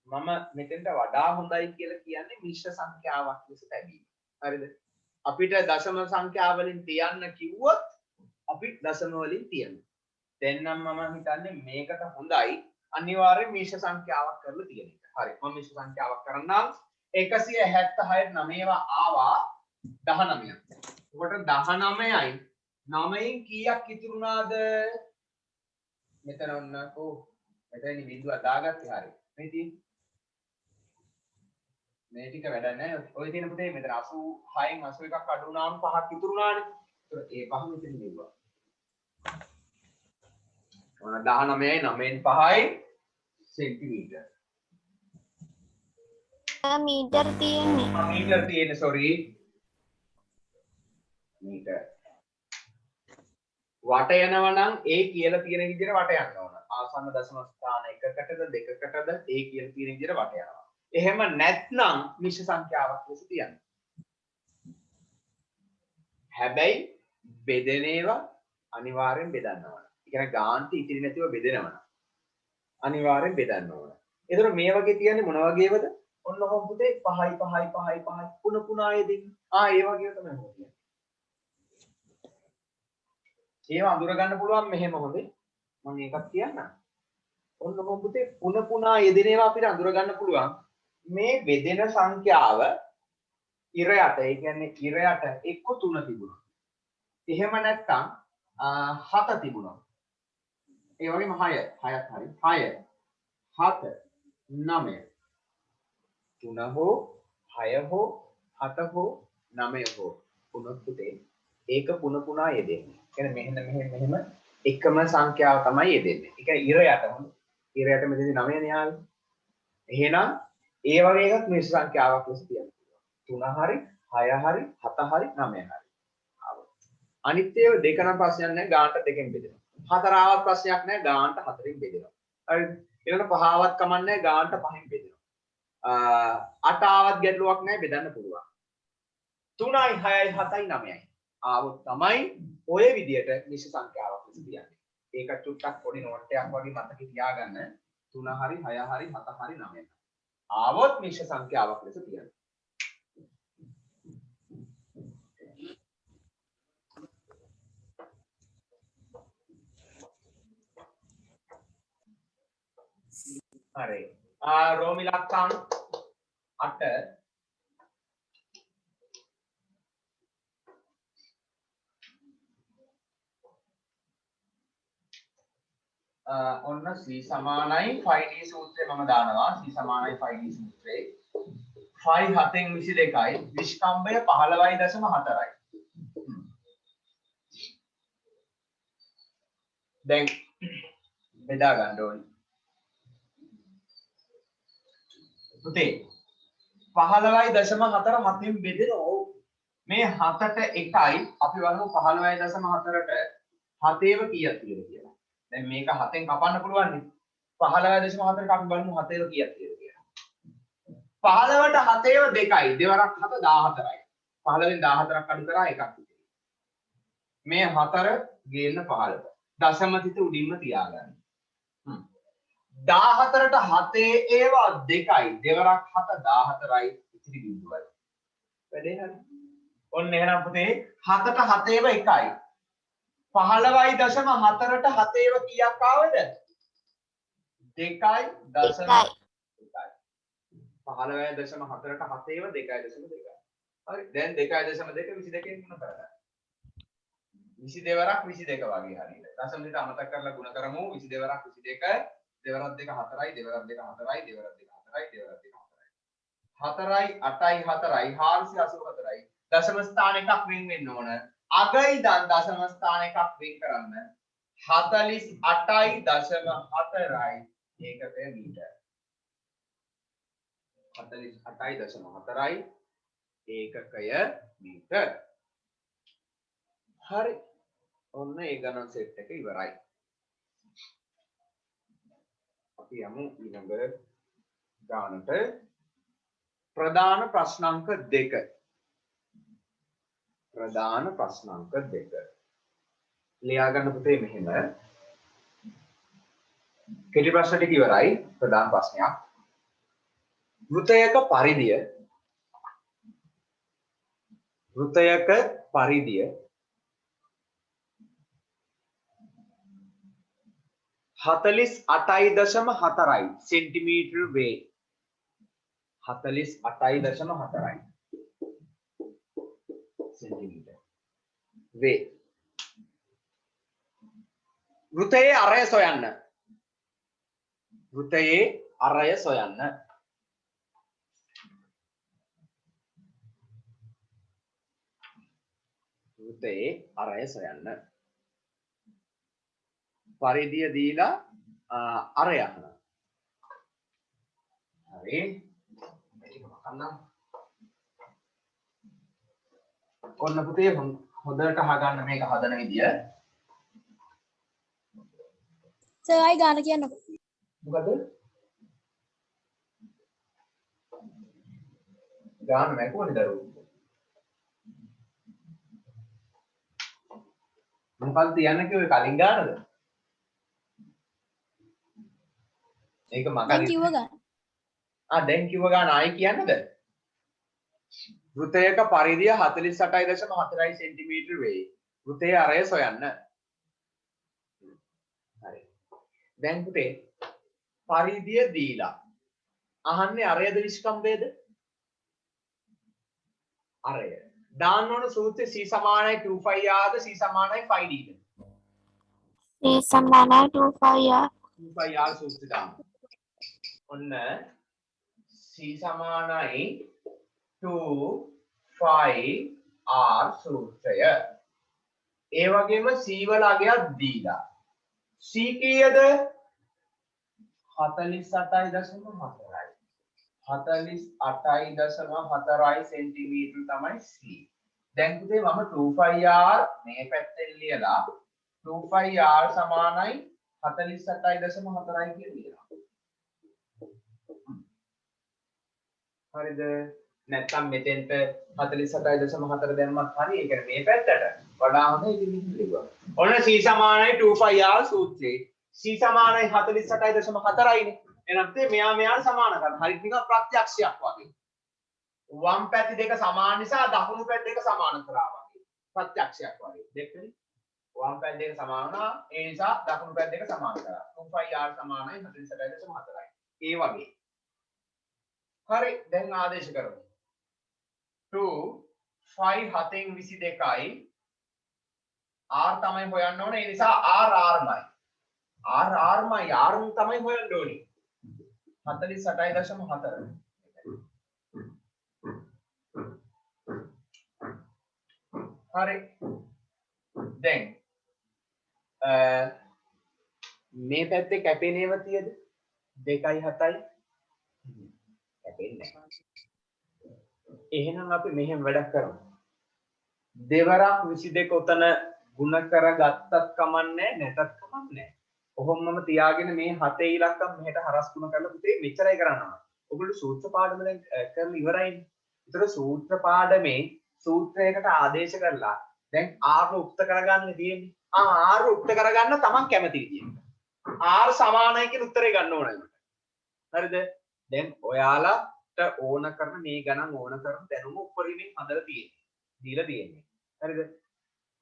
මම මෙතෙන්ට වඩා හොඳයි කියලා කියන්නේ මිශ්‍ර සංඛ්‍යාවක් ලෙස තැබීම. හරිද? අපිට දශම සංඛ්‍යා වලින් තියන්න කිව්වොත් අපි දශම වලින් තියනවා. දැන් නම් මම හිතන්නේ මේකට හොඳයි අනිවාර්යෙන් මිශ්‍ර සංඛ්‍යාවක් කරලා තියෙන එක. හරි. මම මිශ්‍ර සංඛ්‍යාවක් කරන්නම්. 176ට 9 ඒවා ආවා 19ක්. ඒකට 19යි 9න් කීයක් ඉතුරුනාද? මෙතන ඔන්නකෝ මෙතන බිඳුව දාගත්තේ හරි. මේ තියෙන්නේ මේ ටික වැඩක් නැහැ. ඔය තියෙන පුතේ මෙතන 86න් 81ක් අඩු වුණාම 5ක් ඉතුරුනානේ. ඒතර ඒ පහ මෙතන ලියුවා. ඔන්න 19යි 9න් 5යි සෙන්ටිමීටර්. මීටර් තියෙන්නේ. මීටර් තියෙන්නේ sorry. මීටර්. වට යනවා නම් ඒ කියලා තියෙන විදිහට වට යන්න ඕන. ආසන්න දශම ස්ථාන එකකටද දෙකකටද ඒ කියලා තියෙන විදිහට වට යනවා. එහෙම නැත්නම් මිශ්‍ර සංඛ්‍යාවක් ලෙස තියන්න. හැබැයි බෙදෙන ඒවා අනිවාර්යෙන් බෙදන්න ඕන. ඒ කියන්නේ ගාන්ටි ඉතිරි නැතිව බෙදෙනවා. අනිවාර්යෙන් බෙදන්න ඕන. ඒතර මේ වගේ තියන්නේ මොන වගේවද? ඔන්න ඔහොම පුතේ 5යි 5යි 5යි 5යි පුනා යෙදින්. ඒ වගේව තමයි හොයන්නේ. ඒව අඳුර ගන්න පුළුවන් මෙහෙම හොඳේ. මම ඒකක් කියන්නම්. ඔන්න ඔහොම පුතේ පුනා යෙදෙන ඒවා අපිට අඳුර ගන්න පුළුවන්. මේ බෙදෙන සංඛ්‍යාව ඉර යට ඒ කියන්නේ ඉර යට එක්ක 3 තිබුණා. එහෙම නැත්නම් 7 තිබුණා. ඒ වගේම 6ක් හරි 6 7 9 3 හෝ 6 හෝ 7 හෝ 9 හෝ පුනොත් පුතේ ඒක පුනා යෙදෙන්නේ. කියන්නේ මෙහෙම එකම සංඛ්‍යාව තමයි යෙදෙන්නේ. ඒ කියන්නේ ඉර යට හොඳ ඉර යට මෙතනදී 9 නේ ආවේ. එහෙනම් ඒ වගේ එකක් මිශ්‍ර සංඛ්‍යාවක් ලෙස තියන්න පුළුවන්. 3 හරි 6 හරි 7 හරි 9 හරි. අනිත් ඒවා දෙක නම් ප්‍රශ්නයක් නැහැ ගානට දෙකෙන් බෙදෙනවා. 4 ආවත් ප්‍රශ්නයක් නැහැ ගානට 4ෙන් බෙදෙනවා. හරිද? ඊළඟට 5 ආවත් කමක් නැහැ ගානට 5ෙන් බෙදෙනවා. 8 ආවත් ගැටලුවක් නැහැ බෙදන්න පුළුවන්. 3යි 6යි 7යි 9යි ආවොත් තමයි ඔය විදියට මිශ්‍ර සංඛ්‍යාවක් ලෙස තියන්නේ. ඒක චුට්ටක් පොඩි නෝට් එකක් වගේ මතකේ තියාගන්න. 3 හරි 6 හරි 7 හරි 9 ආවොත් මිශ්‍ර සංඛ්‍යාවක් ලෙස තියන්නේ. හරි. රෝමි ලක්ෂණ 8 ඔන්න C සමානයි 5D සූත්‍රය මම දානවා. C සමානයි 5D සූත්‍රේ 5 7න් 22යි විස්කම්භය 15.4යි. දැන් බෙදා ගන්න ඕනේ. පුතේ 15.4 7න් බෙදෙනවා. මේ 7ට 1යි අපි බලමු 15.4ට 7ේව කීයක් කියලා. දැන් මේක 7ෙන් කපන්න පුළුවන් නේ. 15.4ට අපි බලමු 7ේව කීයක් කියලා. 15ට 7ේව 2යි. දෙවරක් 7 14යි. 15න් 14ක් අඩු කරා එකක් විතරයි. මේ 4 ගේන්න 15. දශම තිත උඩින්ම තියාගන්න. 14ට 7 ඒවා 2යි. දෙවරක් 7 14යි. ඉතිරි බිඳුවයි. වැඩේ හරි. ඔන්න එහෙනම් පුතේ 7ට 7 ඒවා 1යි. 15.4ට 7 ඒවා කීයක් ආවද? 2.1යි. 15.4ට 7 ඒවා 2.2. හරි. දැන් 2.2 22න් ගුණ කරගන්න. 22 වරක් 22 වගේ හරියට. දශම දෙක අමතක කරලා ගුණ කරමු. 22 වරක් 22 දෙවරක් 2 4යි දෙවරක් 2 4යි දෙවරක් 2 4යි දෙවරක් 2 4යි 4යි 8යි 8යි 484යි දශම ස්ථාන එකක් වෙන් වෙන්න ඕන. අගයි දශම ස්ථාන එකක් වෙන් කරන්න 48.4යි ඒකකය මීටර. 48.4යි ඒකකය මීටර. හරි. ඔන්න ඒ ගණන් සෙට් එක ඉවරයි. අපි යමු ඊළඟ ගානට. ප්‍රධාන ප්‍රශ්නාංක 2. ප්‍රධාන ප්‍රශ්නාංක 2. ලියා ගන්න පුතේ මෙහෙම. කෙටි ප්‍රශ්න ටික ඉවරයි. ප්‍රධාන ප්‍රශ්නයක්. වෘතයක පරිධිය 48.4යි සෙන්ටිමීටර වේ. 48.4යි සෙන්ටිමීටර වේ. වෘතයේ අරය සොයන්න. වෘතයේ අරය සොයන්න. වෘතයේ අරය සොයන්න. පරිධිය දීලා අරය අහන. හරි. ඔන්න පුතේ හොඳට අහගන්න මේක හදන විදිය. සර් අය ගාන කියන්නකො. මොකද? ගාන නැකුවනේ දරුවෝ. මොකක්ද තියන්න කිව්වේ කලින් ගානද? ඒක මග දැන් කිව්ව ගාන. දැන් කිව්ව ගාන ආයි කියන්නද? වෘතයක පරිධිය 48.4යි සෙන්ටිමීටර වේ. වෘතයේ අරය සොයන්න. හරි. දැන් පුතේ පරිධිය දීලා අහන්නේ අරයද විස්කම්භයද? අරය. දාන්න ඕන සූත්‍රයේ C සමානයි 2πrද C සමානයි 5dද? C සමානයි 2πr. 2πr සූත්‍රය දාන්න. ඔන්න C සමානයි 2πr සූත්‍රය. ඒ වගේම C වල අගයක් දීලා. C කීයද? 48.4යි. 48.4යි සෙන්ටිමීටර තමයි C. දැන් පුතේ මම 2πr මේ පැත්තෙන් ලියලා 2πr සමානයි 48.4යි කියලා ලියනවා. හරිද? නැත්නම් මෙතෙන්ට 48.4 දැම්මත් හරි. ඒ කියන්නේ මේ පැත්තට වඩා හොඳ ඉතින් ලියුවා. ඔන්න C සමානයි 2πr සූත්‍රයේ C සමානයි 48.4යිනේ. එහෙනම් තේ මෙයාට සමාන කරන්න. හරියට නිකන් ප්‍රත්‍යක්ෂයක් වගේ. වම් පැති දෙක සමාන නිසා දකුණු පැති දෙක සමාන කරා වගේ. ප්‍රත්‍යක්ෂයක් වගේ. දෙකනේ. වම් පැති දෙක සමාන වුණා. ඒ නිසා දකුණු පැති දෙක සමාන කරා. 2πr සමානයි 48.4යි. ඒ වගේ. හරි දැන් ආදේශ කරමු. 2 5 7න් 22යි r තමයි හොයන්න ඕනේ. ඒ නිසා r මයි. r මයි r තමයි හොයන්න ඕනේ. 48.4. හරි. දැන් මේ පැත්තේ කැපෙන්නේ නැවතියද? 2.7යි. කැපෙන්නේ නැහැ. එහෙනම් අපි මෙහෙම වැඩක් කරමු. දෙවරක් 22 උතන ಗುಣ කරගත්තත් කමන්නේ නැතත් කමන්නේ. කොහොමම තියාගෙන මේ 7 ඉලක්කම් මෙහෙට හරස් ගුණ කරලා පුතේ මෙච්චරයි කරන්න ඕන. ඔයගොල්ලෝ සූත්‍ර පාඩම දැන් කරලා ඉවරයිනේ. ඒතර සූත්‍ර පාඩමේ සූත්‍රයකට ආදේශ කරලා දැන් r උක්ත කරගන්න තියෙන්නේ. r උක්ත කරගන්න තමන් කැමති විදියට. r සමානයි කියන උත්තරේ ගන්න ඕනයි. හරිද? දැන් ඔයාලට ඕන කරන මේ ගණන් ඕන කරන දැනුම උපරිමයෙන් හදලා තියෙන්නේ. දීලා තියෙන්නේ. හරිද?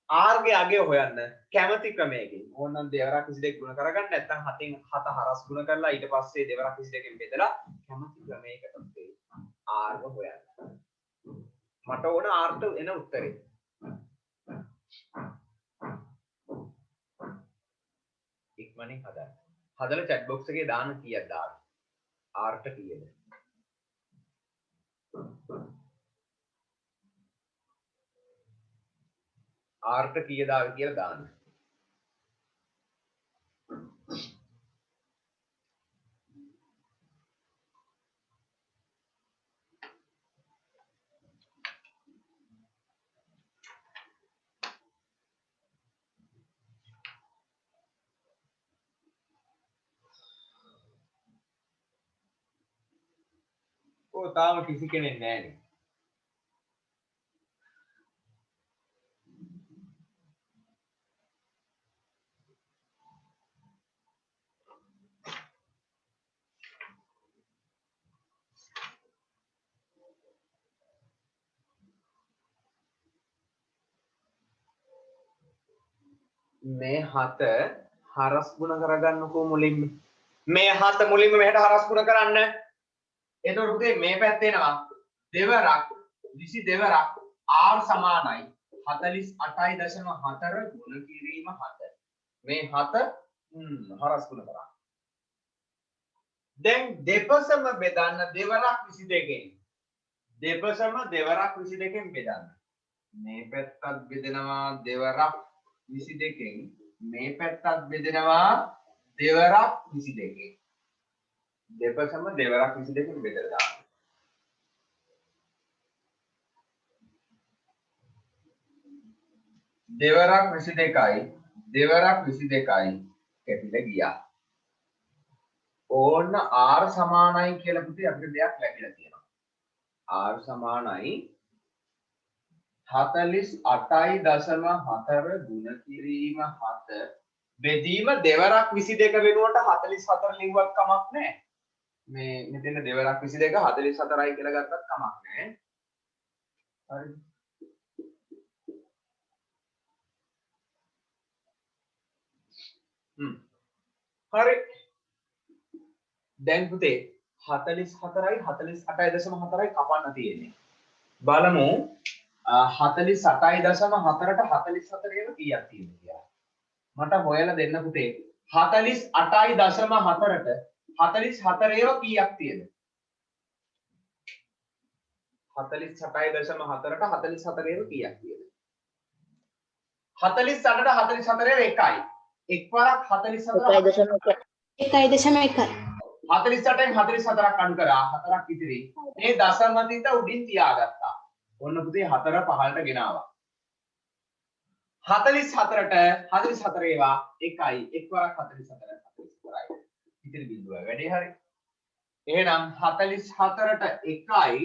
r ගේ අගය හොයන්න කැමති ක්‍රමයකින් ඕනනම් දෙවරක් 22 ගුණ කරගන්න නැත්නම් 7න් 7 හරස් ගුණ කරලා ඊට පස්සේ දෙවරක් 22කින් බෙදලා කැමති ක්‍රමයකට r ව හොයන්න. මට ඕන r ට එන උත්තරේ. ඉක්මනින් හදන්න. හදලා chat box එකේ දාන්න කීයක් දාන්න. r ට කීයද? r ට කීයද ආවේ කියලා දාන්න. තාම කිසි කෙනෙක් නැහැ. මේ 7 හරස් ගුණ කරගන්නකෝ මුලින්ම. මේ 7 මුලින්ම මෙහෙට හරස් ගුණ කරන්න. එතකොට පුතේ මේ පැත්තේ එනවා දෙවරක් 22වරක් r සමානයි 48.4 ගුණ කිරීම 7. මේ 7 හරස් ගුණ කරා. දැන් දෙපසම බෙදන්න දෙවරක් 22කින්. දෙපසම දෙවරක් 22කින් බෙදන්න. මේ පැත්තත් බෙදෙනවා දෙවරක් 22කින්. මේ පැත්තත් බෙදෙනවා දෙවරක් 22කින්. දෙපසම දෙවරක් 22කින් බෙදලා දාන්න. දෙවරක් 22යි දෙවරක් 22යි කැපිලා ගියා. ඕන්න r සමානයි කියලා පුතේ අපිට දෙයක් ලැබිලා තියෙනවා. r සමානයි 48.4 ගුණ කිරීම 7 බෙදීම දෙවරක් 22 වෙනුවට 44 ලිව්වත් කමක් නැහැ. මේ මෙතන දෙවරක් 22 44යි කියලා ගත්තත් කමක් නැහැ. හරි. හරි. දැන් පුතේ 44යි 48.4යි කපන්න තියෙන්නේ. බලමු 48.4ට 44 එක කීයක් තියෙනවද කියලා. මට හොයලා දෙන්න පුතේ 48.4ට 44 ඒවා කීයක් තියෙනවද? 48.4ට 44 ඒවා කීයක් තියෙනවද? 48ට 44 ඒවා එකයි. එක්වරක් 44 1.1. 48න් 44ක් අඩු කරා 4ක් ඉතිරි. මේ දශම තිත උඩින් තියාගත්තා. ඔන්න පුතේ 4 පහළට ගෙනාවා. 44ට 44 ඒවා එකයි. එක්වරක් 44 44යි. ඉතිරි බිඳුව වැඩේ හරි. එහෙනම් 44ට එකයි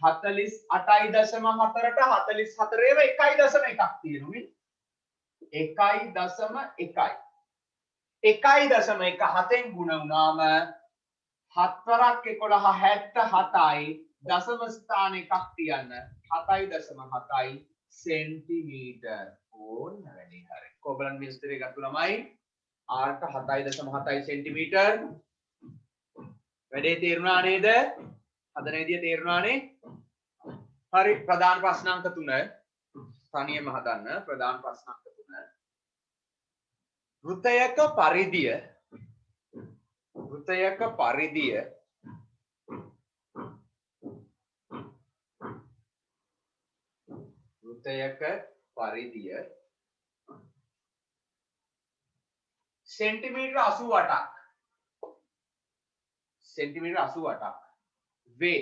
48.4ට 44 ඒවා 1.1ක් තියෙනුනේ. 1.1. 1.1 7න් ගුණ වුණාම 7 11 77යි දශම ස්ථාන එකක් තියන්න 7.7යි සෙන්ටිමීටර්. ඕන්න වැඩි හරි. කොබලන් මිස්ත්‍රි ගත්තු ළමයි r ට 7.7යි සෙන්ටිමීටර් වැඩේ තේරුණා නේද? හදන විදිය තේරුණානේ? හරි ප්‍රධාන ප්‍රශ්නාංක 3 තනියම හදන්න ප්‍රධාන ප්‍රශ්නාංක 3 වෘතයක පරිධිය सेंटीमीटर 88ක් වේ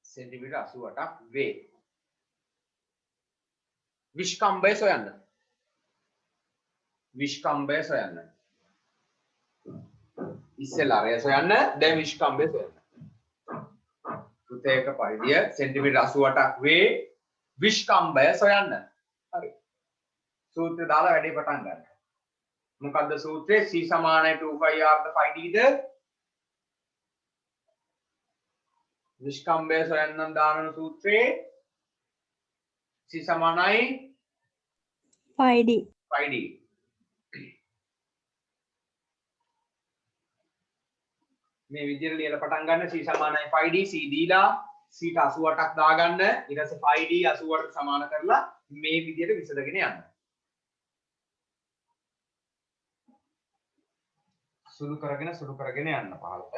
सेंटीमीटर 88ක් වේ විස්කම්භය සොයන්න ඉස්සෙල්ලා අරය සොයන්න දැන් විස්කම්භය සොයන්න වෘතයක පරිධිය सेंटीमीटर 88ක් වේ විස්කම්භය සොයන්න හරි සූත්‍රය දාලා වැඩේ පටන් ගන්න මොකද්ද සූත්‍රය c = 2πr ද 5d ද විස්කම්භය සොයන්න දාන සූත්‍රයේ c = 5D මේ විදිහට ලියලා පටන් ගන්න c = 5d c දීලා c ට 88ක් දාගන්න ඊට පස්සේ 5d 88ට සමාන කරලා මේ විදිහට විසඳගෙන යන්න සුළු කරගෙන යන්න පහළට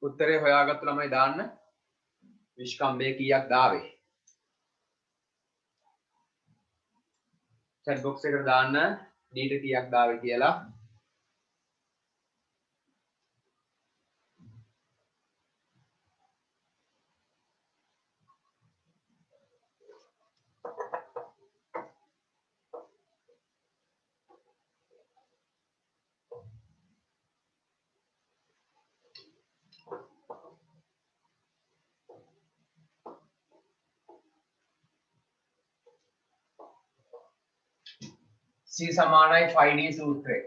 උත්තරේ හොයාගත්තු ළමයි දාන්න විස්කම්භය කීයක් දාවේ chat box එකට දාන්න d ට කීයක් දාවේ කියලා c = 5d සූත්‍රය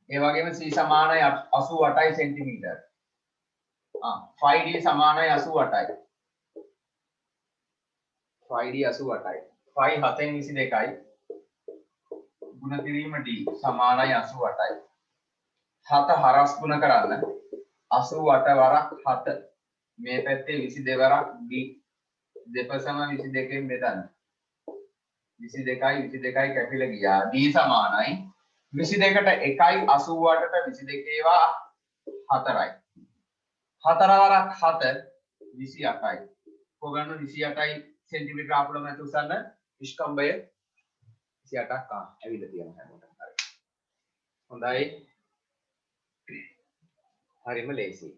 ඒ වගේම c = 88යි සෙන්ටිමීටර් 5d = 88යි 5d 88යි 5 7න් 22යි ගුණ කිරීම d = 88යි 7 හරස් ගුණ කරන්න 88 වරක් 7 මේ පැත්තේ 22 වරක් d දෙපසම 22න් බෙදන්න 22යි කැපිලා ගියා d = 22ට 1යි 88ට 22 ඒවා 4යි 4 වරක් 7 28යි කොගන්න 28යි සෙන්ටිමීටර ආපුවම නැතු උසන්න විස්කම්භය 28ක් ඇවිල්ලා තියෙනවා හැමෝටම හරි හොඳයි හරිම ලේසියි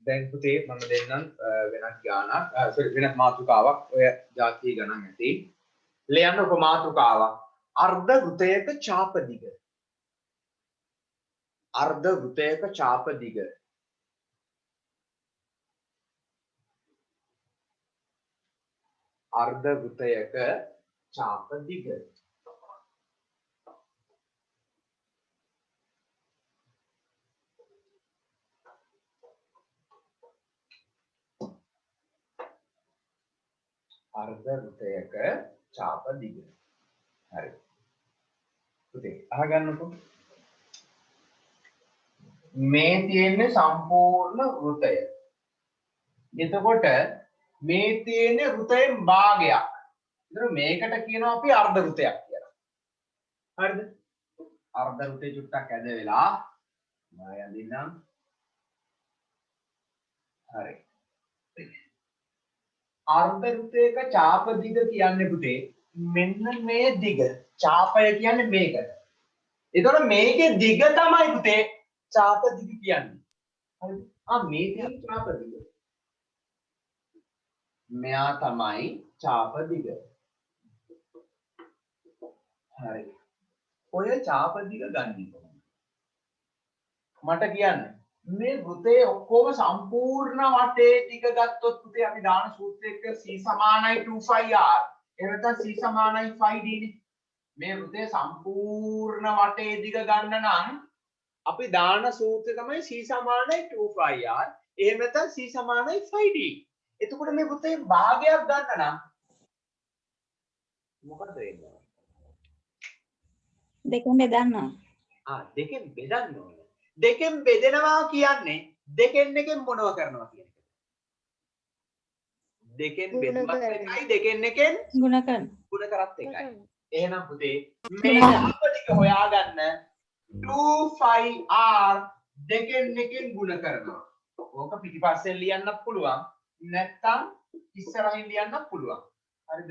දැන් පුතේ මම දෙන්නම් වෙනත් ගානක් වෙනත් මාතෘකාවක් ඔය ජාතිය ගණන් ඇති ලියන්න උපමාතෘකාවක් අර්ධ වෘතයක ඡාප දිග අර්ධ වෘතයක ඡාප දිග අර්ධ වෘතයක ඡාප දිග අර්ධ වෘතයක ඡාප දිග හරි පුතේ අහගන්නකෝ මේ තියෙන්නේ සම්පූර්ණ වෘතය එතකොට මේ තියෙන්නේ වෘතයෙන් භාගයක් ඒතර මේකට කියනවා අපි අර්ධ වෘතයක් කියලා හරිද අර්ධ වෘතේ චුට්ටක් ඇද වෙලා මම යන්දින්නම් හරි අර්ධ වෘතයක ඡාප දිග කියන්නේ පුතේ මෙන්න මේ දිග ඡාපය කියන්නේ මේකට. ඒතකොට මේකේ දිග තමයි පුතේ ඡාප දිග කියන්නේ. හරිද? මේ තියෙන ඡාප දිග. මෙයා තමයි ඡාප දිග. හරි. ඔය චාප දිග ගන්නේ කොහොමද? මට කියන්න. මේ වෘතයේ ඔක්කොම සම්පූර්ණ වටේ දිග ගත්තොත් පුතේ අපි දාන සූත්‍රයක c සමානයි 2πr. එහෙම නැත්නම් c සමානයි 5d නේ. මේ වෘතයේ සම්පූර්ණ වටේ දිග ගන්න නම් අපි දාන සූත්‍රය තමයි c සමානයි 2πr. එහෙම නැත්නම් c සමානයි 5d. එතකොට මේ වෘතයේ භාගයක් ගන්න නම් මොකද වෙන්නේ? දෙකෙන් බෙදන්න. දෙකෙන් බෙදන්න ඕනේ. දෙකෙන් බෙදෙනවා කියන්නේ දෙකෙන් එකෙන් මොනව කරනවා කියන එක. දෙකෙන් බෙදුවත් එකයි දෙකෙන් එකෙන් ගුණ කරන. ගුණ කරත් එකයි. එහෙනම් පුතේ මේ අපිට හොයාගන්න 2πr දෙකෙන් එකෙන් ගුණ කරනවා. ඕක පිටිපස්සෙන් ලියන්නත් පුළුවන්. නැත්තම් ඉස්සරහින් ලියන්නත් පුළුවන්. හරිද?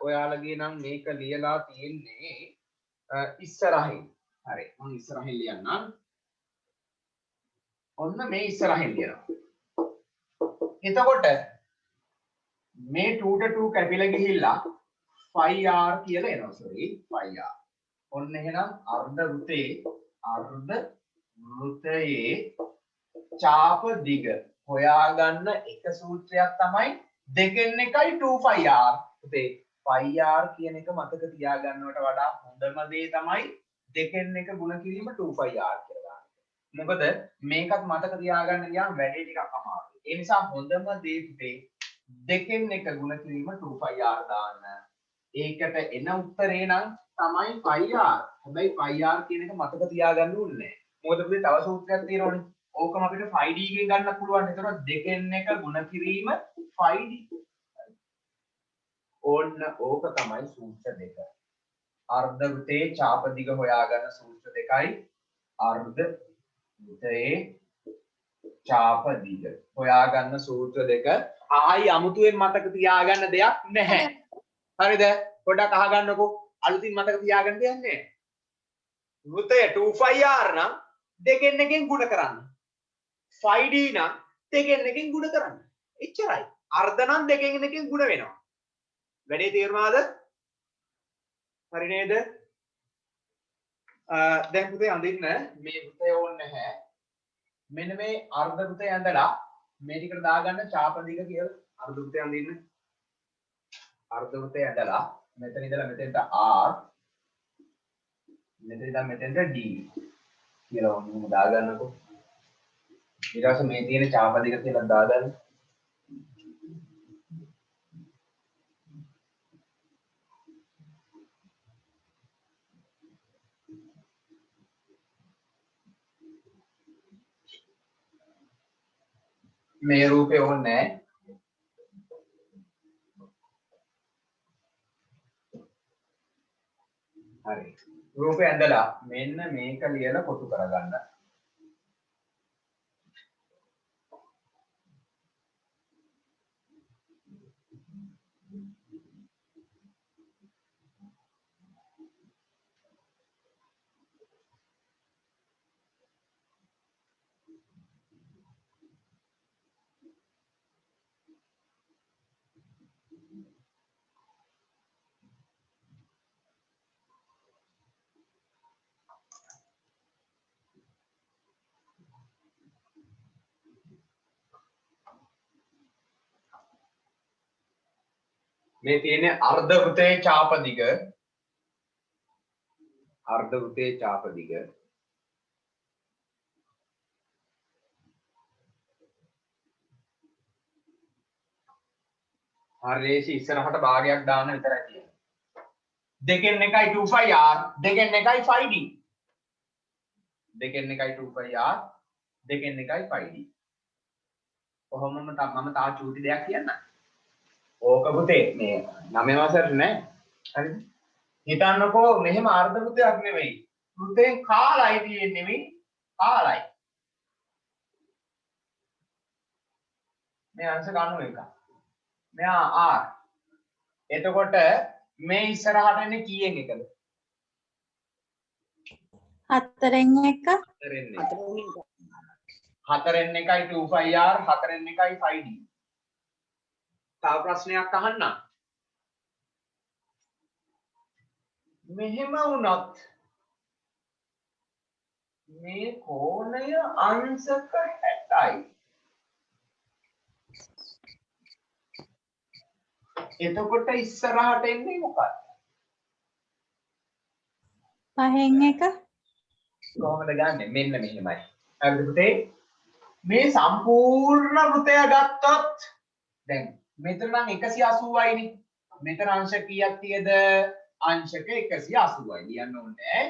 ඔයාලගේ නම් මේක ලියලා තියෙන්නේ ඉස්සරහින්. හරි. මම ඉස්සරහින් ලියන්නම්. ඔන්න මේ ඉස්සරහින් ලියනවා. එතකොට මේ 2 to 2 කැපිලා ගිහිල්ලා 5r කියලා එනවා. sorry 5r. ඔන්න එහෙනම් අර්ධ වෘතයේ චාප දිග හොයාගන්න එක සූත්‍රයක් තමයි දෙකෙන් එකයි 2πr. පුතේ πr කියන එක මතක තියාගන්නවට වඩා හොඳම දේ තමයි දෙකෙන් එක ගුණ කිරීම 2πr කියලා. මොකද මේකත් මතක තියාගන්න ගියාම වැඩේ ටිකක් අමාරුයි. ඒ නිසා හොඳම දේ පුතේ දෙකෙන් එක ගුණ කිරීම 2πr දාන්න. ඒකට එන උත්තරේ නම් තමයි πr. හැබැයි πr කියන එක මතක තියාගන්න ඕනේ නැහැ. මොකද පුතේ තව සූත්‍රයක් තියෙනවනේ. ඕකම අපිට 5d එකෙන් ගන්න පුළුවන්. ඒතකොට දෙකෙන් එක ගුණ කිරීම 5d. ඕන්න ඕක තමයි සූත්‍ර දෙක. අර්ධ වෘතයේ චාප දිග හොයාගන්න සූත්‍ර දෙකයි අර්ධ වෘතයේ චාප දිග හොයාගන්න සූත්‍ර දෙක. ආයි අමුතුවෙන් මතක තියාගන්න දෙයක් නැහැ. හරිද? පොඩ්ඩක් අහගන්නකෝ. අලුතින් මතක තියාගන්න දෙයක් නැහැ. වෘතය 2πr නම් දෙකෙන් එකෙන් ගුණ කරන්න. 5d නම් දෙකෙන් එකෙන් ගුණ කරන්න. එච්චරයි. අර්ධ නම් දෙකෙන් එකෙන් ගුණ වෙනවා. වැඩේ තේරුණාද? හරි නේද? දැන් පුතේ අඳින්න මේ වෘතය ඕනේ නැහැ. මෙන්න මේ අර්ධ වෘතය ඇඳලා මේ ටිකට දාගන්න චාප දිග කියලා. අර්ධ වෘතය අඳින්න. අර්ධ වෘතය ඇඳලා මෙතන ඉඳලා මෙතෙන්ට r මෙතන ඉඳන් මෙතෙන්ට d කියලා ඔන්න දාගන්නකෝ. ඊට පස්සේ මේ තියෙන චාප දිග කියලා දාගන්න. මේ රූපේ ඕනේ නැහැ. හරි. රූපේ ඇඳලා මෙන්න මේක ලියලා කොටු කරගන්න. මේ තියෙන්නේ අර්ධ වෘතයේ චාප දිග. අර්ධ වෘතයේ චාප දිග. හරියටි ඉස්සරහට භාගයක් දාන්න විතරයි තියෙන්නේ. දෙකෙන් එකයි 2πr, දෙකෙන් එකයි 5d. දෙකෙන් එකයි 2πr, දෙකෙන් එකයි 5d. කොහොමම මම තා චූටි දෙයක් කියන්නම්. ඕක පුතේ මේ 9 වසරේ නෑ. හරිද? හිතන්නකෝ මෙහෙම අර්ධ වෘතයක් නෙවෙයි. වෘතෙන් කාලයි තියෙන්නේ නෙවෙයි කාලයි. මේ අංශ 91. මෙයා r. එතකොට මේ ඉස්සරහට එන්නේ කීයෙන් එකද? 4න් 1. 4න් එකයි 2πr, 4න් එකයි 5d. තව ප්‍රශ්නයක් අහන්නම්. මෙහෙම වුණත් මේ කෝණය අංශක 60යි. එතකොට ඉස්සරහට එන්නේ මොකක්ද? පහෙන් එක කොහොමද ගන්නෙ? මෙන්න මෙහෙමයි. හරිද පුතේ? මේ සම්පූර්ණ වෘතය ගත්තොත් දැන් මෙතන නම් 180යි නේ. මෙතන අංශ කීයක් තියද? අංශක 180යි. ලියන්න ඕනේ.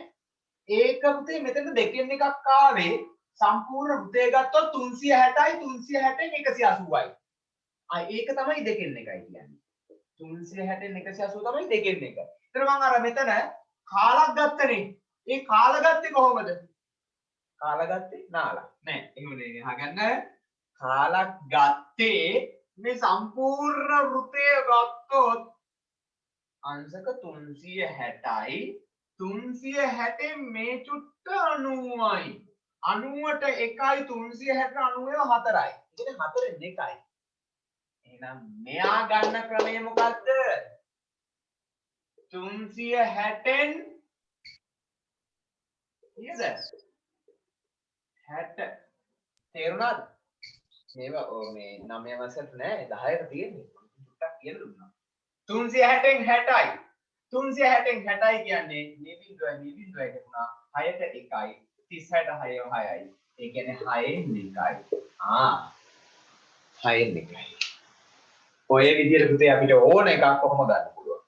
ඒක පුතේ මෙතන දෙකෙන් එකක් ආවේ සම්පූර්ණ වෘතය ගත්තොත් 360යි 360න් 180යි. ඒක තමයි දෙකෙන් එකයි කියන්නේ. 360න් 180 තමයි දෙකෙන් එක. ඒතර මම අර මෙතන කාලක් ගත්තනේ. ඒ කාල ගත්තේ කොහොමද? කාල ගත්තේ නාලා. නෑ එහෙම නෙවෙයි අහගන්න. කාලක් ගත්තේ මේ සම්පූර්ණ වෘතය ගත්තොත් අංශක 360යි 360න් මේ චුට්ට 90යි. 90ට 1යි 360ට 90 4යි. ඉතින් 4න් 2යි. එහෙනම් මෙයා ගන්න ක්‍රමය මොකද්ද? 360න් නේද? 60 තේරුණාද? මේවා මේ 9 වසරට නෑ 10ට තියෙන්නේ. චුට්ටක් කියලා දුන්නා. 360න් 60යි. 360න් 60යි කියන්නේ මේ බිඳුවයි ගුණා 6ට 1යි 36ට 6යි. ඒ කියන්නේ 6න් 2යි. 6න් 2යි. ඔය විදිහට පුතේ අපිට ඕන එකක් කොහොම ගන්න පුළුවන්.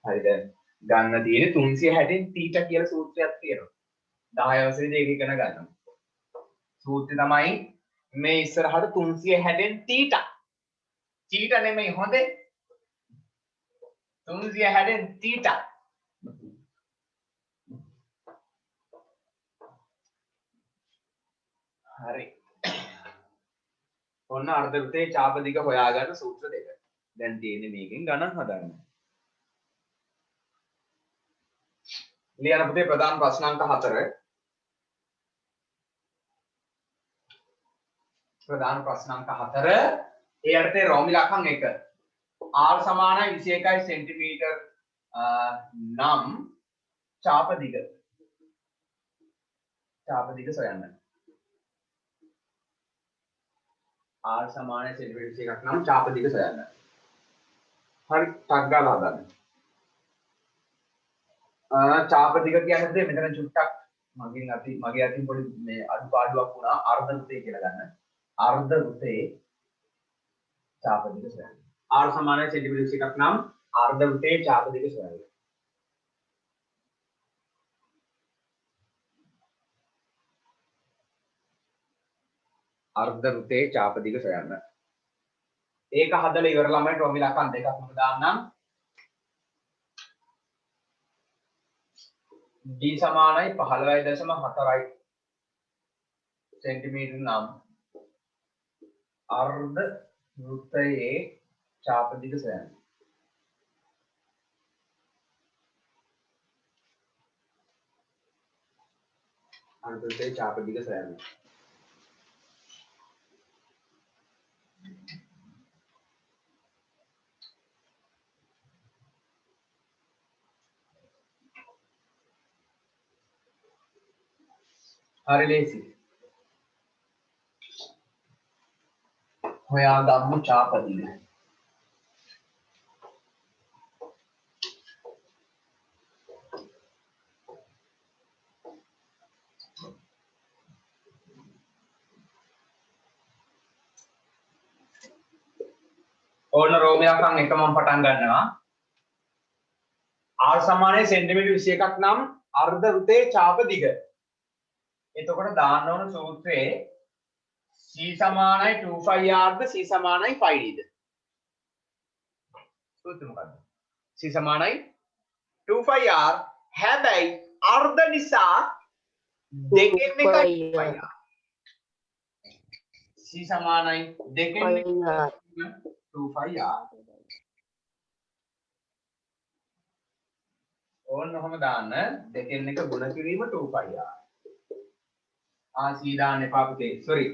හරිද? ගන්න තියෙන්නේ 360න් θ කියලා සූත්‍රයක් තියෙනවා. 10 වසරේදී ඒක ඉගෙන ගන්නවා. සූත්‍රය තමයි මේ ඉස්සරහට 360න් θ. θ නෙමෙයි හොඳේ. 360න් θ. හරි. ඔන්න අර්ධ වෘතයේ චාප දිග හොයාගන්න සූත්‍ර දෙක. දැන් තියෙන්නේ මේකෙන් ගණන් හදන්න. ලියන පුතේ ප්‍රධාන ප්‍රශ්නාංක 4. ප්‍රධාන ප්‍රශ්නාංක 4. ඒ අර්ථයේ රෝමි ලකම් 1. r සමානයි 21 සෙන්ටිමීටර් නම් චාප දිග. චාප දිග සොයන්න. r සමානයි සෙන්ටිමීටර් 21ක් නම් චාප දිග සොයන්න. හරි ටක් ගාලා හදන්න. චාප දිග කියන්නේ මෙතන චුට්ටක් මගේ අතින් පොඩි මේ අඩුපාඩුවක් වුණා අර්ධ වෘතය කියලා ගන්න. අර්ධ වෘතයේ චාප දිග සොයන්න. r සමානයි සෙන්ටිමීටර් 21ක් නම් අර්ධ වෘතයේ චාප දිග සොයන්න. අර්ධ වෘතයේ චාප දිග සොයන්න. ඒක හදලා ඉවර ළමයි රෝමි ලකම් දෙකක් මම දාන්නම්. d සමානයි 15.4යි සෙන්ටිමීටර් නම් අර්ධ වෘතයේ චාප දිග සොයන්න. අර්ධ වෘතයේ චාප දිග සොයන්න. හරි ලේසි. හොයාගමු චාප දිග. ඕන රෝමි ලකම් 1 මම පටන් ගන්නවා. r සමානයි සෙන්ටිමීටර් 21ක් නම් අර්ධ වෘතයේ චාප දිග. එතකොට දාන්න ඕන සූත්‍රයේ c සමානයි 2πr ද c සමානයි 5d ද? සූත්‍රය මොකක්ද? c සමානයි 2πr හැබැයි අර්ධ නිසා දෙකෙන් එකයි 2πr. c සමානයි දෙකෙන් 2πr. ඕන්න ඔහම දාන්න දෙකෙන් එක ගුණ කිරීම 2πr. c දාන්න එපා පුතේ. sorry.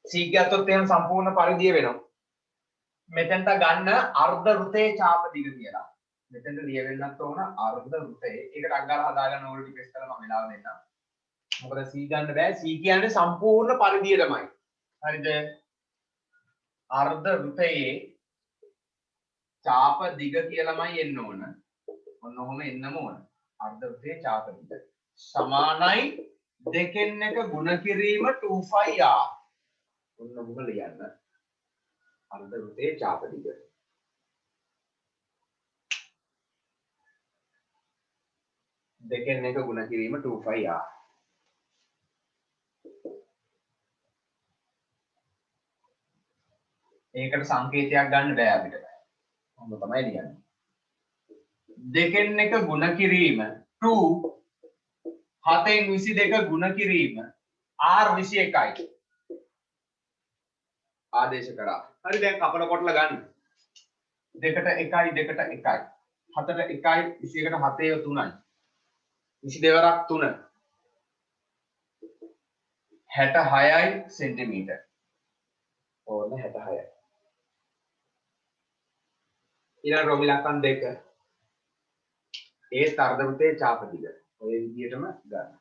c ගත්තොත් එහෙනම් සම්පූර්ණ පරිධිය වෙනවා. මෙතෙන්ට ගන්න අර්ධ වෘතයේ චාප දිග කියලා. මෙතෙන්ට ලියවෙන්නත් ඕන අර්ධ වෘතයේ. ඒකට අග්ගාලා හදාගන්න ඕන ටික ඉස්සෙල්ලා මම වෙලාව දෙන්නම්. මොකද C ගන්න බෑ. C කියන්නේ සම්පූර්ණ පරිධියටමයි. හරිද? අර්ධ වෘතයේ චාප දිග කියලාමයි එන්න ඕන. ඔන්න ඔහොම එන්නම ඕන. අර්ධ වෘතයේ චාප දිග සමානයි දෙකෙන් එක ගුණ කිරීම 2πr. ඔන්න මොකද ලියන්න? අර්ධ වෘතයේ චාප දිග දෙකෙන් එක ගුණ කිරීම 2πr. ඒකට සංකේතයක් ගන්න බෑ අපිට. මොකද තමයි ලියන්නේ. දෙකෙන් එක ගුණ කිරීම 2 7න් 22 ගුණ කිරීම r 21යි. ආදේශ කරා. හරි දැන් කපල කොටලා ගන්න. 2ට 1යි 2ට 1යි. 7ට 1යි 21ට 7 3යි. 22ක් 3. 66යි සෙන්ටිමීටර්. ඕන 66යි. ඊළඟ රෝමි ලක්ෂණ 2. ඒ අර්ධ වෘතයේ චාප දිග. ඔය විදිහටම ගන්න.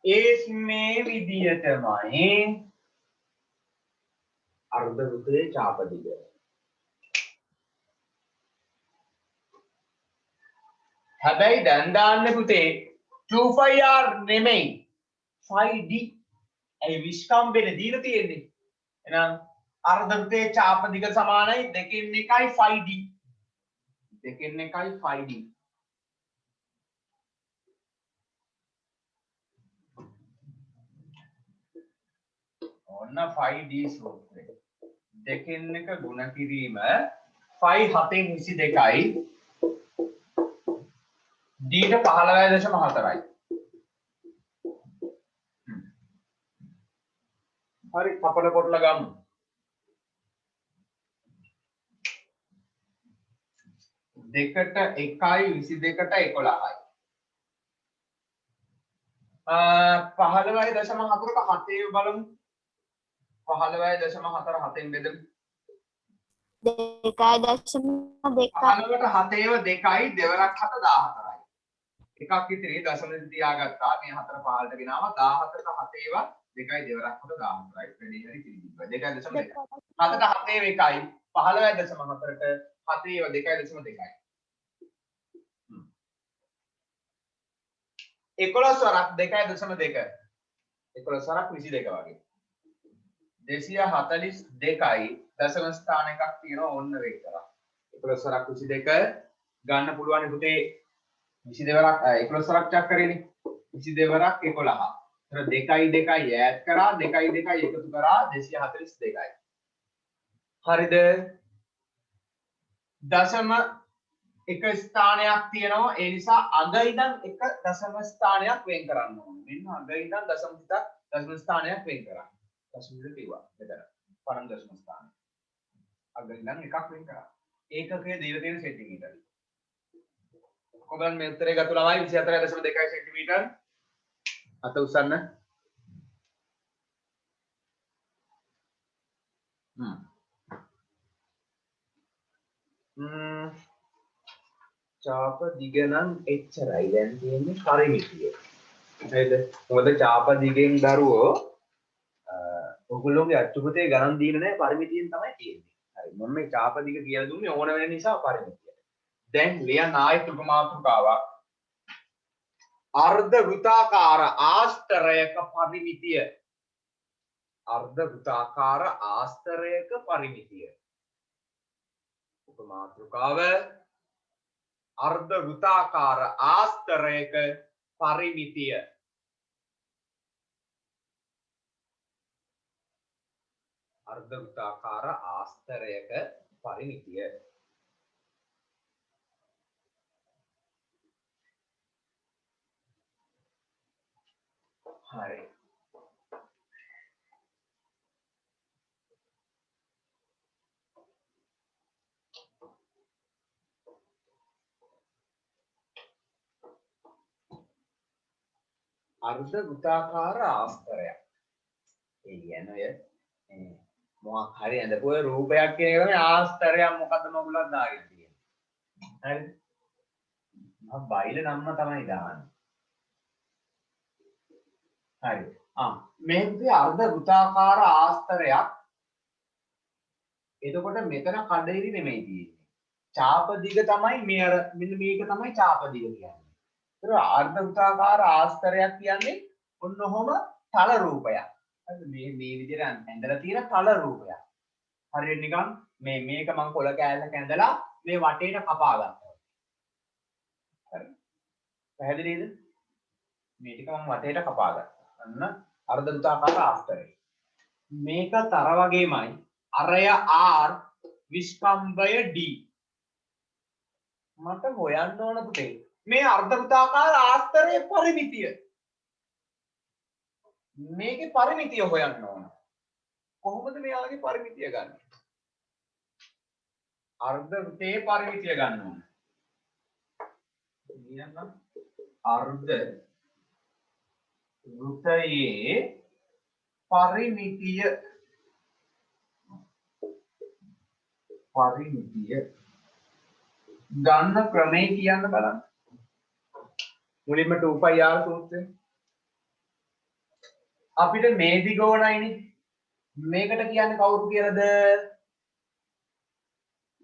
ඒස් මේ විදිහටමයි අර්ධ වෘතයේ චාප දිග. හැබැයි දැන් දාන්න පුතේ 2πr නෙමෙයි 5d. ඒ විස්කම්බෙන දීලා තියෙන්නේ. එහෙනම් අර්ධ වෘතයේ චාප දිග සමානයි 2 1යි 5d. 2 1යි 5d. ඔන්න 5d සූත්‍රය. 2 1 ගුණ කිරීම 5 7න් 22යි d ට 15.4යි. හරි කපල කොටලා ගමු. 2ට 1යි 22ට 11යි. 15.4ට 7 බලමු. 15.4 7න් බෙදමු. 2.2 15ට 7 2යි දෙවරක් 7 14යි. එකක් ඉතිරි දශම තියාගත්තා. මේ 4 15ට ගෙනාවා 17ට 7 2යි දෙවරක් 7 14යි. වැඩි හරි කිරිදිවා. 2.2. 7ට 7 1යි 15.4ට 7 2.2යි. 11 වරක් 2.2. 11 වරක් 22 වගේ. 242යි දශම ස්ථාන එකක් තියෙනවා ඔන්න වෙක් කරා. 11 වරක් 22 ගන්න පුළුවන් පුතේ 22 වරක් 11 වරක් චක් කරේනේ. 22 වරක් 11. ඒතර 2යි 2යි ඈඩ් කරා 2යි 2යි එකතු කරා 242යි. හරිද? දශම එක ස්ථානයක් තියෙනවා ඒ නිසා අග ඉඳන් එක දශම ස්ථානයක් වෙන් කරන්න ඕනේ. මෙන්න අග ඉඳන් දශම පිටක් දශම ස්ථානයක් වෙන් කරා. දශම පිට කිව්වා. මෙතන පරම දශම ස්ථානය. අග ඉඳන් එකක් වෙන් කරා. ඒකකයේ දීලා තියෙන සෙන්ටිමීටර්. කොහොමද මේ උත්තරේ ගත්ත ළමයි 24.2 සෙන්ටිමීටර්. අත උස්සන්න. චාප දිග නම් එච්චරයි දැන් තියෙන්නේ පරිමිතිය. හරිද? මොකද චාප දිගෙන් දරුවෝ ඔයගොල්ලෝගේ අච්චුපතේ ගණන් දීලා නැහැ පරිමිතියෙන් තමයි තියෙන්නේ. හරි. මම මේ චාප දිග කියලා දුන්නේ ඕන වෙන නිසා පරිමිතිය. දැන් ලියන්න ආයත උපමාතෘකාවක්. අර්ධ වෘත්තාකාර ආස්තරයක පරිමිතිය. අර්ධ වෘත්තාකාර ආස්තරයක පරිමිතිය. උපමාතෘකාව අර්ධ වෘත්තාකාර ආස්තරයක පරිමිතිය. අර්ධ වෘත්තාකාර ආස්තරයක පරිමිතිය. හරි. අර්ධ වෘත්තාකාර ආස්තරයක්. ඒ කියන්නේ මොකක් හරි ඇඳපුව රූපයක් කියන එක තමයි ආස්තරයක් මොකද්ද මගුලක් දාගෙන තියෙන්නේ. හරිද? මම බයිල නම්ම තමයි දාන්නේ. හරි. මේකේ අර්ධ වෘත්තාකාර ආස්තරයක්. එතකොට මෙතන කඩේරි නෙමෙයි තියෙන්නේ. චාප දිග තමයි මේ අර මෙන්න මේක තමයි චාප දිග කියන්නේ. ඒතර අර්ධ වෘත්තාකාර ආස්තරයක් කියන්නේ ඔන්න ඔහොම තල රූපයක්. හරිද? මේ විදිහට ඇඳලා තියෙන තල රූපයක්. හරියට නිකන් මේක මම කොළ කෑල්ලක ඇඳලා මේ වටේට කපා ගන්නවා. හරි. පැහැදිලිද? මේ ටික මම වටේට කපා ගත්තා. අන්න අර්ධ වෘත්තාකාර ආස්තරය. මේක තර වගේමයි අරය R විස්කම්භය D. මට හොයන්න ඕන පුතේ මේ අර්ධ වෘත්තාකාර ආස්තරයේ පරිමිතිය. මේකේ පරිමිතිය හොයන්න ඕන. කොහොමද මෙයාගේ පරිමිතිය ගන්න? අර්ධ වෘත්තයේ පරිමිතිය ගන්න ඕන. කියන්න අර්ධ වෘත්තයේ පරිමිතිය ගන්න ක්‍රමය කියන්න බලන්න. මුලින්ම 2πr සූත්‍රය. අපිට මේ දිග ඕනයිනේ. මේකට කියන්නේ කවුරු කියලාද?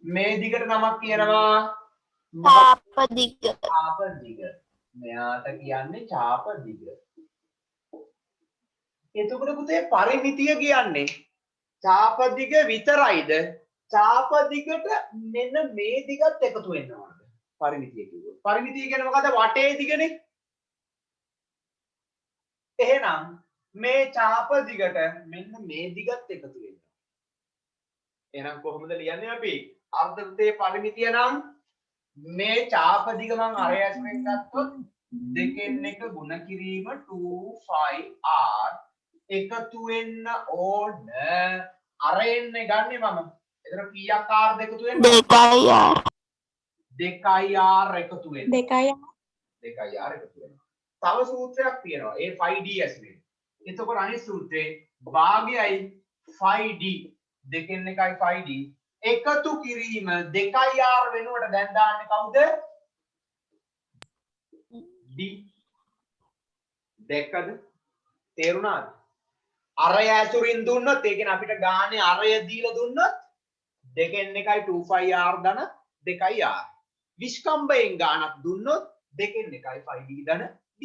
මේ දිගට නමක් කියනවා චාප දිග. චාප දිග. මෙයාට කියන්නේ චාප දිග. එතකොට පුතේ පරිමිතිය කියන්නේ චාප දිග විතරයිද? චාප දිගට මෙන්න මේ දිගත් එකතු වෙන්න ඕනද? පරිමිතිය කිව්වොත්. පරිමිතිය කියන්නේ මොකද්ද? වටේ දිගනේ. එහෙනම් මේ චාප දිගට මෙන්න මේ දිගත් එකතු වෙනවා. එහෙනම් කොහොමද ලියන්නේ අපි? අර්ධ වෘත්තයේ පරිමිතිය නම් මේ චාප දිග මම අරය ඇසුරෙන් ගත්තොත් දෙකෙන් එක ගුණ කිරීම 2πr එකතු වෙන්න ඕන. අරෙන් ගන්නෙ මම. එතන කීයක් r එකතු වෙන්න? 2r. 2r එකතු වෙන්න. 2යි 2r එකතු වෙනවා. තව සූත්‍රයක් තියෙනවා. ඒ 5d ඇසුරෙන්. එතකොට අනිත් සූත්‍රේ භාගයයි 5d දෙකෙන් එකයි 5d එකතු කිරීම 2r වෙනුවට දැන් දාන්නේ කවුද? d. දෙකද? තේරුණාද? අරය ඇසුරින් දුන්නොත් ඒ කියන්නේ අපිට ගානේ අරය දීලා දුන්නොත් දෙකෙන් එකයි 2πr ධන 2r. විස්කම්භයෙන් ගානක් දුන්නොත් දෙකෙන් එකයි 5d ධන d.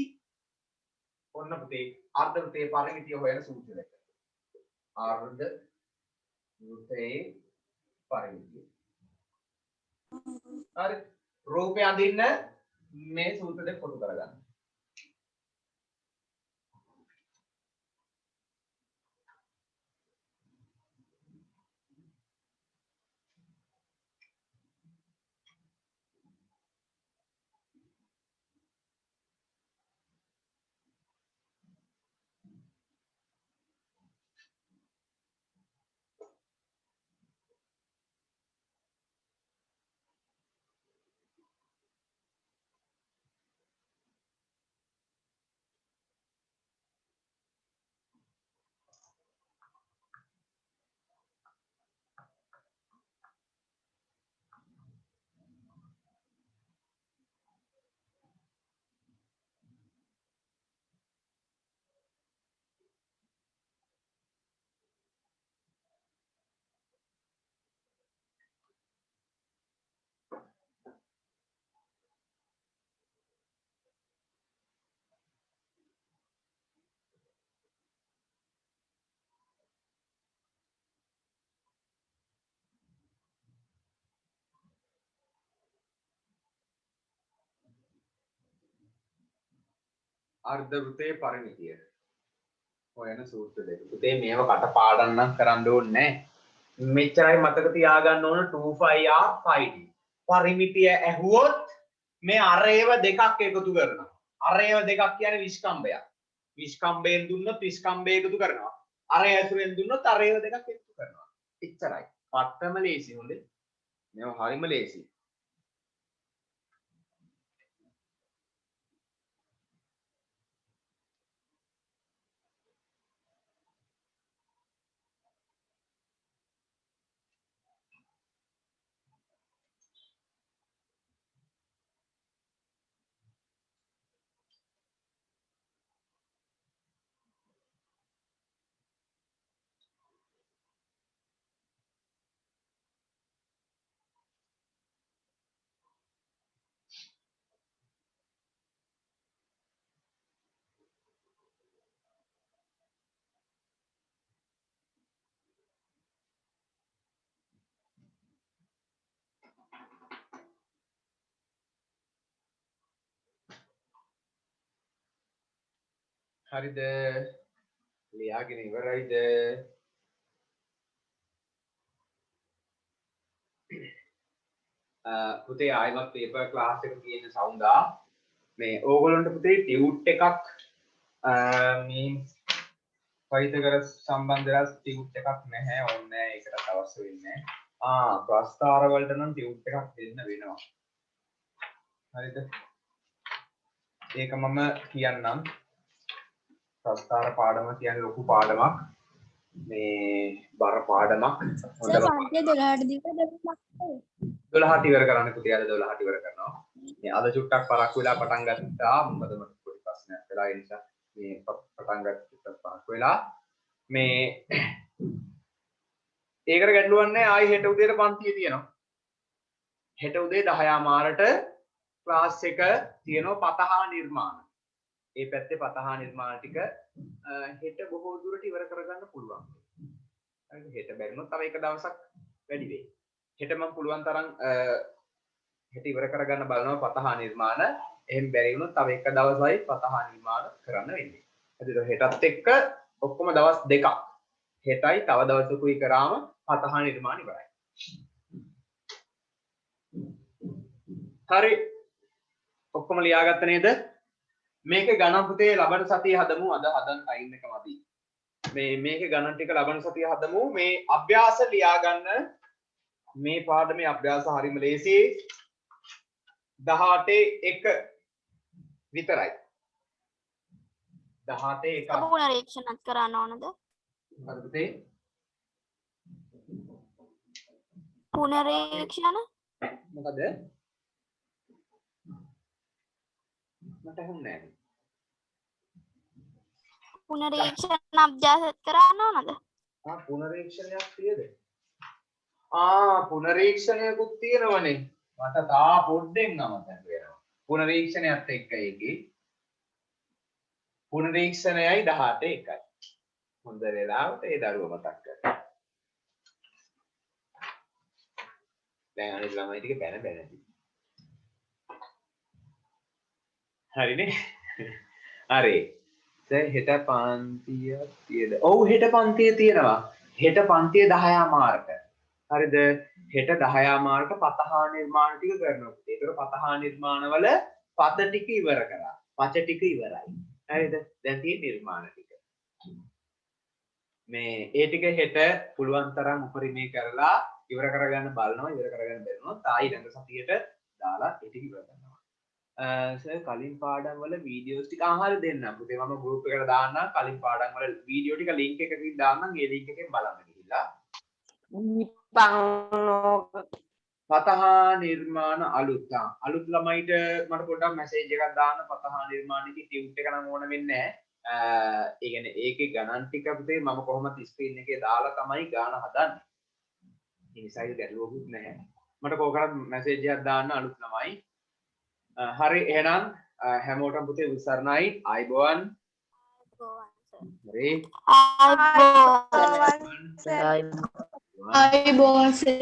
ඔන්න පුතේ අර්ධ වෘත්තයේ පරිමිතිය හොයන සූත්‍රය. අර්ධ වෘත්තයේ පරිමිතිය. හරි. රූපය අඳින්න මේ සූත්‍ර දෙක පොදු කරගන්න. අර්ධ වෘත්තයේ පරිමිතිය හොයන සූත්‍ර දෙක. පුතේ මේව කටපාඩම් නම් කරන්න ඕනේ නැහැ. මෙච්චරයි මතක තියාගන්න ඕන 2πr 5d. පරිමිතිය ඇහුවොත් මේ අරේව දෙකක් එකතු කරනවා. අරේව දෙකක් කියන්නේ විස්කම්භයක්. විස්කම්භයෙන් දුන්නොත් විස්කම්භය එකතු කරනවා. අරේ ඇසුරෙන් දුන්නොත් අරේව දෙකක් එකතු කරනවා. එච්චරයි. පට්ටම ලේසි හොඳේ. මේව හරිම ලේසි. හරිද ලියාගෙන ඉවරයිද පුතේ ආයිමත් පේපර් ක්ලාස් එක තියෙන සවුන්දා මේ ඕගොල්ලන්ට පුතේ ටියුට් එකක් මේ පයිතකර සම්බන්ධලා ටියුට් එකක් නැහැ ඕනේ ඒකට අවශ්‍ය වෙන්නේ ප්‍රස්තාර වලට නම් ටියුට් එකක් දෙන්න වෙනවා හරිද ඒක මම කියන්නම් ප්‍රස්තාර පාඩම කියන්නේ ලොකු පාඩමක් මේ බර පාඩමක් හොඳට 12ට ඉවර කරන්න පුතේ අද 12ට ඉවර කරනවා මේ අද චුට්ටක් පරක්කු වෙලා පටන් ගත්තා මොකද මට පොඩි ප්‍රශ්නයක් වෙලා ඒ නිසා මේ පටන් ගත්ත චුට්ටක් පරක්කු වෙලා මේ ඒකට ගැටලුවක් නැහැ ආයි හෙට උදේට පන්තිය තියෙනවා හෙට උදේ 10 මාරට ක්ලාස් එක තියෙනවා පතහා නිර්මාණ ඒ පැත්තේ පතහා නිර්මාණ ටික හෙට බොහෝ දුරට ඉවර කරගන්න පුළුවන් හරිද හෙට බැරිනොත් තව එක දවසක් වැඩි වෙයි හෙට මම පුළුවන් තරම් හෙට ඉවර කරගන්න බලනවා පතහා නිර්මාණ එහෙම බැරි වුණොත් තව එක දවසයි පතහා නිර්මාණ කරන්න වෙන්නේ හරිද හෙටත් එක්ක ඔක්කොම දවස් දෙකක් හෙටයි තව දවසකුයි කරාම පතහා නිර්මාණ ඉවරයි හරි ඔක්කොම ලියාගත්ත නේද මේක ගණන් පුතේ ලබන සතිය හදමු අද හදන ටයිම් එක මදි මේක ගණන් ටික ලබන සතිය හදමු මේ අභ්‍යාස ලියා ගන්න මේ පාඩමේ අභ්‍යාස හරිම ලේසියි 18 විතරයි 18 පුනරීක්ෂණත් කරන්න ඕනද හරි පුතේ පුනරීක්ෂණ මොකද මට හුන්නේ නැහැ පුනරීක්ෂණ අභ්‍යාසත් කරන්න ඕනද පුනරීක්ෂණයක් තියද පුනරීක්ෂණයකුත් තියෙනවනේ මට තා පොඩ්ඩෙන් අමතක වෙනවා පුනරීක්ෂණයත් එක්ක ඒකේ පුනරීක්ෂණයයි 18 එකයි හොඳ වෙලාවට ඒ දරුව මතක් කරගන්න දැන් අනිත් ළමයි ටික බැන බැනදී හරිනේ හරි දැන් හෙට පන්තිය තියෙද ඔව් හෙට පන්තිය තියෙනවා හෙට පන්තිය 10 මාරට හරිද හෙට 10 මාරට පතහා නිර්මාණ ටික කරනවා ඒතර පතහා නිර්මාණ වල පත ටික ඉවර කරා පච ටික ඉවරයි හරිද දැන් තියෙන නිර්මාණ ටික මේ ඒ ටික හෙට පුළුවන් තරම් උපරිමේ කරලා ඉවර කරගන්න බලනවා ඉවර කරගන්න බැරිනොත් ආයි ළඟ සතියේට දාලා ඒ ටික ඉවර කරනවා සර් කලින් පාඩම් වල වීඩියෝස් ටික අහලා දෙන්න පුතේ මම ගෲප් එකට දාන්නම් කලින් පාඩම් වල වීඩියෝ ටික ලින්ක් එකකින් දාන්නම් ඒ ලින්ක් එකෙන් බලන්න ගිහිල්ලා පතහා නිර්මාණ අලුත් ළමයිට මට පොඩ්ඩක් මැසේජ් එකක් දාන්න පතහා නිර්මාණයේ ටියුට් එක නම් ඕන වෙන්නේ නැහැ ඒ කියන්නේ ඒකේ ගණන් ටික පුතේ මම කොහොමද ස්ක්‍රීන් එකේ දාලා තමයි ගාන හදන්නේ ඒ නිසා ඒක ගැටලුවකුත් නැහැ මට කෝකරත් මැසේජ් එකක් දාන්න අලුත් ළමයි හරි එහෙනම් හැමෝටම පුතේ උසරණයි ආයිබෝවන් හරි ආයිබෝවන් සර්